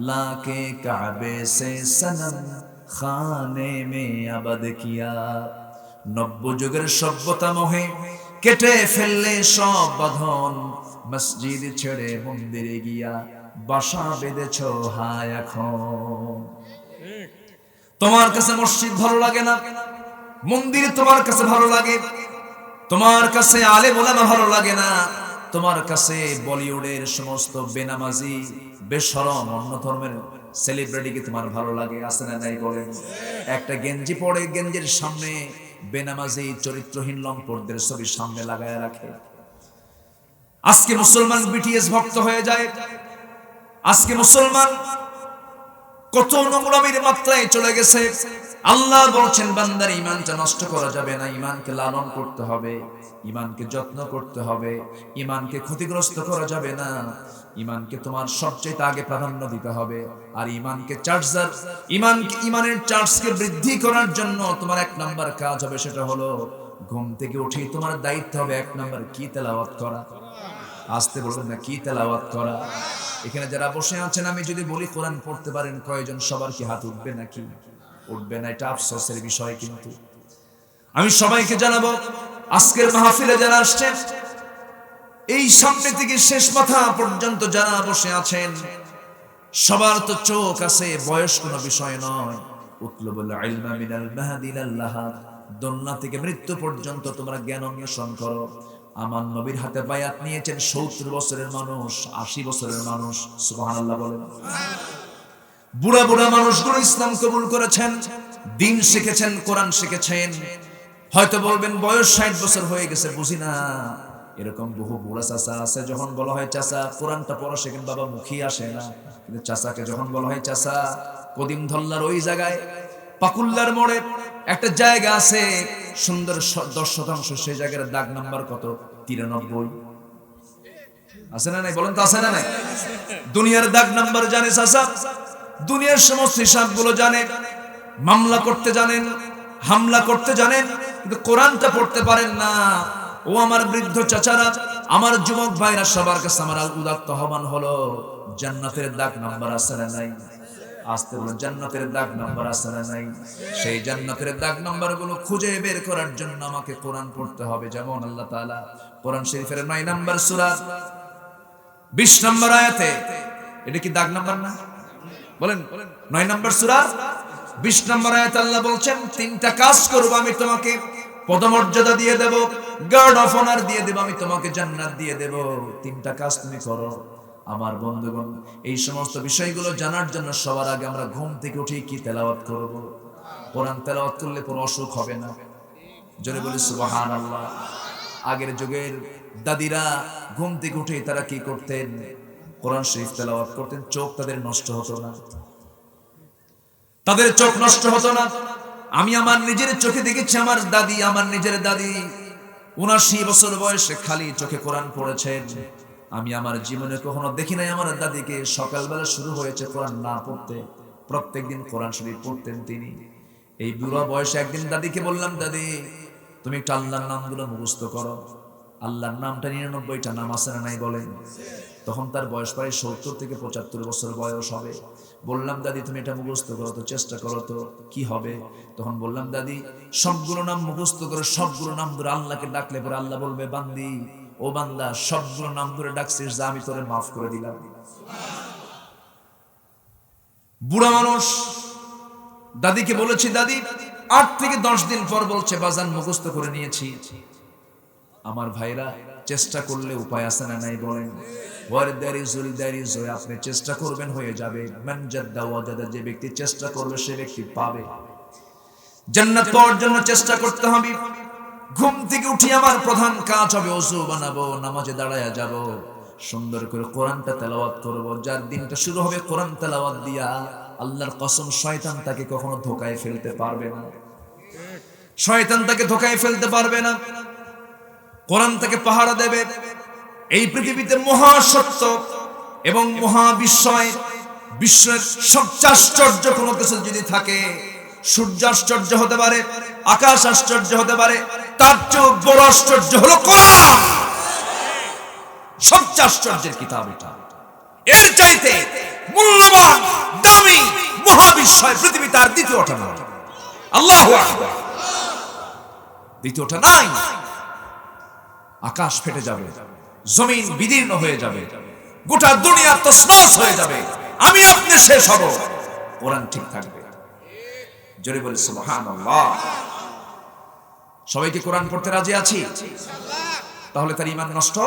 S1: लाके काबे से सनम खाने में आबाद किया। নব্য যুগের সভ্যতা মোহে কেটে ফেললে সব বাঁধন, মসজিদ ছেড়ে মন্দিরে গিয়া বাসা বেঁধেছো হায় এখন। তোমার কাছে মসজিদ ভালো লাগে না, মন্দির তোমার কাছে ভালো লাগে, তোমার কাছে আলেম ওলামা ভালো লাগে না, তোমার কাছে বলিউডের সমস্ত বেনামাজি বেশরম অন্য ধর্মের সেলিব্রিটিকে তোমার ভালো লাগে। আছে না নাই বলেন? একটা গেঞ্জি পরে গেঞ্জির সামনে বেনামাজি চরিত্রহীন লম্পটদের ছবি সামনে লাগায় রাখে। আজকে মুসলমান বিটিএস ভক্ত হয়ে যায়। আজকে মুসলমান কত নোংরামির মাত্রায় চলে গেছে। আল্লাহ বলছেন বান্দার ঈমানটা নষ্ট করা যাবে না, ঈমানকে লালন করতে হবে, ঈমানকে যত্ন করতে হবে, ঈমানকে ক্ষতিগ্রস্ত করা যাবে না, ঈমানকে তোমার সবচেয়ে আগে প্রাধান্য দিতে হবে। আর ঈমানকে চার্জার, ঈমানের চার্জকে বৃদ্ধি করার জন্য তোমার এক নাম্বার কাজ হবে, সেটা হলো ঘুম থেকে উঠেই তোমার দায়িত্ব হবে এক নাম্বার কি তেলাওয়াত করা। আসতে বলবেন না, কি তেলাওয়াত করা। এখানে যারা বসে আছেন, আমি যদি বলি কোরআন পড়তে পারেন কয়জন, সবার কি হাত উঠবে নাকি? উঠবে না, এটা আফসোসের বিষয়। কিন্তু আমি সবাইকে জানাবো, আজকের মাহফিলে যারা আসছেন, এই সামনে থেকে শেষ মাথা পর্যন্ত যারা বসে আছেন, সবার তো চোখ আছে, বয়স কোনো বিষয় নয়। উতলুবুল ইলমা মিনাল মাহদি ইলাল লাহাদ, দোলনা থেকে মৃত্যু পর্যন্ত তোমরা জ্ঞান অন্বেষণ করো। আমার নবীর হাতে বায়াত নিয়েছেন 70 বছরের মানুষ, 80 বছরের মানুষ। সুবহানাল্লাহ বলেন। বুড়া বুড়া মানুষগুলো ইসলাম কবুল করেছেন, দিন শিখেছেন, কোরআন শিখেছেন। হয়তো বলবেন বয়স 60 বছর হয়ে গেছে, বুঝি না। এরকম বহু বুড়া চাচা আছে, যখন বলা হয় চাচা কোরআনটা পড়া শেখেন, বাবা মুখী আসে না। কিন্তু চাচাকে যখন বলা হয় চাচা, কদিম ধল্লার ওই জায়গায় পাকুল্লার মোড়ে একটা জায়গা আছে সুন্দর 10%, সেই জায়গার দাগ নাম্বার কত? 93। আছে না নাই? বলেন তো আছে না নাই? দুনিয়ার দাগ নাম্বার জানে চাচা, দুনিয়ার সমস্ত হিসাবগুলো জানে, মামলা করতে জানেন, হামলা করতে জানেন, কিন্তু কোরআনটা পড়তে পারেন না। ও আমার বৃদ্ধ চাচারা, আমার যুবক ভাইরা, সবার কাছে আমার উদাত্ত আহ্বান হলো, জান্নাতের দাগ নাম্বার আছে না নাই? আসতে বলেন, জান্নাতের দাগ নাম্বার আছে না নাই? সেই জান্নাতের দাগ নাম্বারগুলো খুঁজে বের করার জন্য আমাকে কোরআন পড়তে হবে। যেমন আল্লাহ তাআলা কোরআন শরীফের 9 নম্বর সূরা 20 নম্বর আয়াতে, এটা কি দাগ নাম্বার না? বলেন, 9 নম্বর সূরা 20 নম্বর আয়াতে আল্লাহ বলছেন, 3টা কাজ করব আমি, তোমাকে পদমর্যাদা দিয়ে দেব, গার্ড অফ অনার দিয়ে দেব, আমি তোমাকে জান্নাত দিয়ে দেব। 3টা কাজ তুমি করো। আমার বন্ধুগণ, এই সমস্ত বিষয়গুলো জানার জন্য সবার আগে আমরা ঘুম থেকে উঠে কি তেলাওয়াত করব? কোরআন তেলাওয়াত করলে কোনো অসুখ হবে না। জোরে বলি সুবহানাল্লাহ। আগের যুগের দাদিরা ঘুম থেকে উঠে তারা কি করতেন? কোরআন শরীফ তেলাওয়াত করতেন। চোখ তাদের নষ্ট হতো না, তাদের চোখ নষ্ট হতো না। আমি আমার নিজের চোখে দেখেছি, আমার নিজের দাদি ৭৯ বছর বয়সে খালি চোখে কোরআন পড়েছেন। আমি আমার জীবনে কখনো দেখি নাই আমার দাদিকে সকালবেলা শুরু হয়েছে কোরআন না পড়তে, প্রত্যেকদিন কোরআন শরীফ পড়তেন তিনি। এই বুড়া বয়সে একদিন দাদিকে বললাম, দাদি তুমি একটু আল্লাহর নামগুলো মুখস্থ করো। আল্লাহর নামটা ৯৯টা নাম আছে না নাই বলেন? তখন তার বয়স প্রায় ৭০ থেকে ৭৫ বছর বয়স হবে। বললাম, দাদি তুমি এটা মুখস্থ করো তো, চেষ্টা করো তো, কি হবে? তখন বললাম, দাদি সবগুলো নাম মুখস্থ করে সবগুলো নাম ধরে আল্লাহকে ডাকলে পরে আল্লাহ বলবে, বান্দি ও বান্দা সবগুলো নাম ধরে ডাকছিস, যা আমি তোরে মাফ করে দিলাম। বুড়া মানুষ দাদিকে বলেছি, দাদি ৮ থেকে ১০ দিন পর বলছে, বাজান মুখস্থ করে নিয়েছি। আমার ভাইরা, চেষ্টা করলে উপায় আছে না নাই বলেন? আপনি চেষ্টা করবেন, হয়ে যাবে। যে ব্যক্তি চেষ্টা করবে সে ব্যক্তি পাবে। জান্নাত পাওয়ার জন্য চেষ্টা করতে হবে। ঘুম থেকে উঠি আমার প্রধান কাজ হবে ওযু বানাবো, নামাজে দাঁড়ায়া যাব, সুন্দর করে কোরআনটা তেলাওয়াত করব। যার দিনটা শুরু হবে কোরআন তেলাওয়াত দিয়া, আল্লাহর কসম শয়তান তাকে কখনো ধোঁকায় ফেলতে পারবে না। শয়তান তাকে ধোঁকায় ফেলতে পারবে না। কোরআন তাকে পাহারা দেবে। এই পৃথিবীতে মহাসত্য এবং মহাবিস্ময়, বিশ্বের সবচেয়ে আশ্চর্য কোনো কিছু যদি থাকে, সূর্য আশ্চর্য হতে পারে, আকাশ আশ্চর্য হতে পারে, তার চেয়ে বড় আশ্চর্য হলো কোরআন। সবচেয়ে আশ্চর্যের কিতাব এটা। এর চাইতে মূল্যবান, দামি মহাবিস্ময় পৃথিবীতে আর দ্বিতীয়টা নাই। আল্লাহু আকবার। দ্বিতীয়টা নাই। আকাশ ফেটে যাবে, জমিন বিদীর্ণ হয়ে যাবে, গোটা দুনিয়া তছনছ হয়ে যাবে, আমি আপনি শেষ হব, কোরআন ঠিক থাকবে। জোরে বলি সুবহানাল্লাহ। সবাইকে কোরআন পড়তে রাজি আছি? তাহলে তার ঈমান নষ্ট?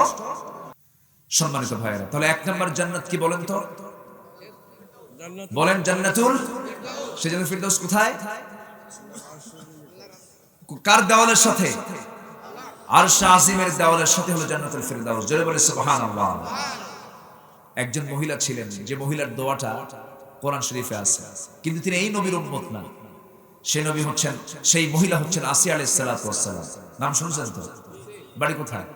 S1: সম্মানিত ভাইয়েরা, তাহলে ১ নম্বর জান্নাত কি বলেন তো? বলেন জান্নাতুল সেজন্য ফিরদাউস কোথায়? কার দেওয়ালের সাথে? আরশ আজিমের দেওয়ালের সাথে হলো জান্নাতুল ফিরদাউস। জোরে বলে সুবহানাল্লাহ। একজন মহিলা ছিলেন, যে মহিলার দোয়াটা কোরআন শরীফে আছে, কিন্তু তিনি এই নবীর উম্মত না। সেই নবী হচ্ছেন, সেই মহিলা হচ্ছেন আসিয়া আলাইহিস সালাতু ওয়াস সালাম। নাম শুনছেন তো? বাড়ি কোথায়?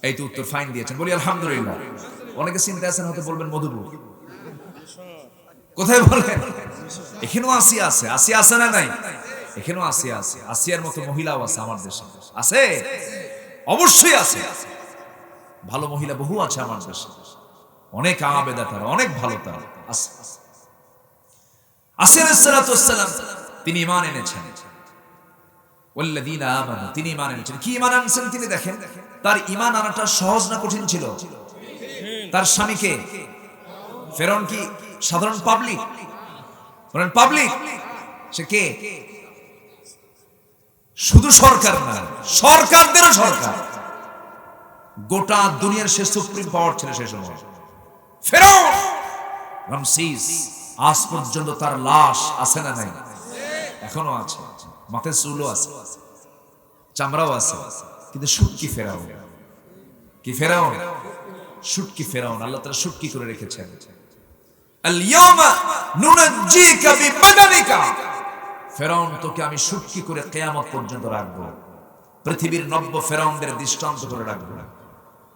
S1: এই তো উত্তর ফাইন দিয়েছেন, বলি আলহামদুলিল্লাহ। অনেকে চিন্তা আছেন, হয়তো বলবেন মধুপুর। কোথায় বলেন? এখানেও আসিয়া আছে। আসিয়া আছে না নাই? এখানেও আসিয়া আছে। আসিয়ার মতো মহিলাও আছে আমার দেশে। আছে? অবশ্যই আছে। ভালো মহিলা বহু আছে আমার দেশে, অনেক আবেদা তারা, অনেক ভালো তারা আছে। আসিয়া আলাইহিস সালাতু ওয়াস সালাম তিনি ঈমান এনেছেন। ওয়াল্লাযীনা আমানু, তিনি ঈমান এনেছেন। কি ঈমান আনছেন তিনি দেখেন। তার ঈমান আনাটা সহজ না কঠিন ছিল? তার স্বামীকে ফেরাউন কি সাধারণ পাবলিক? বলেন পাবলিক। সে কে? শুধু সরকার না, সরকারদেরও সরকার। গোটা দুনিয়ার সে সুপ্রিম পাওয়ার ছিল সেই সময়। ফেরাউন রামসিস, আজ পর্যন্ত তার লাশ আছে না নাই? এখনো আছে, মাথায় চুলও আছে, চামড়াও আছে, কিন্তু সুটকি ফেরাউন। কি ফেরাউন? সুটকি ফেরাউন। আল্লাহ তাআলা সুটকি করে রেখেছেন। আল ইয়াওমা নুনাজ্জিকা বিবাদানিকা, ফেরাউন তোকে আমি সুটকি করে কিয়ামত পর্যন্ত রাখবো। পৃথিবীর নব্য ফেরাউনদের দৃষ্টান্ত করে রাখবো।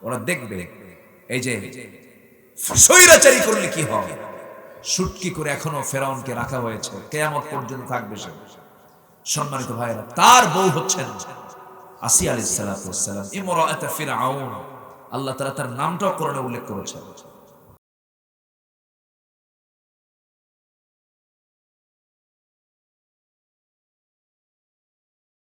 S1: ওরা দেখবে এই যে স্বৈরাচারী করলে কি হয়। সুটকি করে এখনো ফেরাউনকে রাখা হয়েছে, কিয়ামত পর্যন্ত থাকবে সে। সম্মানিত ভাইরা, তার বউ হচ্ছেন আসিয়া আলাইহিস সালাতু ওয়াস সালাম, ইমরাআত ফিরআউন। আল্লাহ তাআলা তার নামটাও কোরআনে উল্লেখ করেছেন।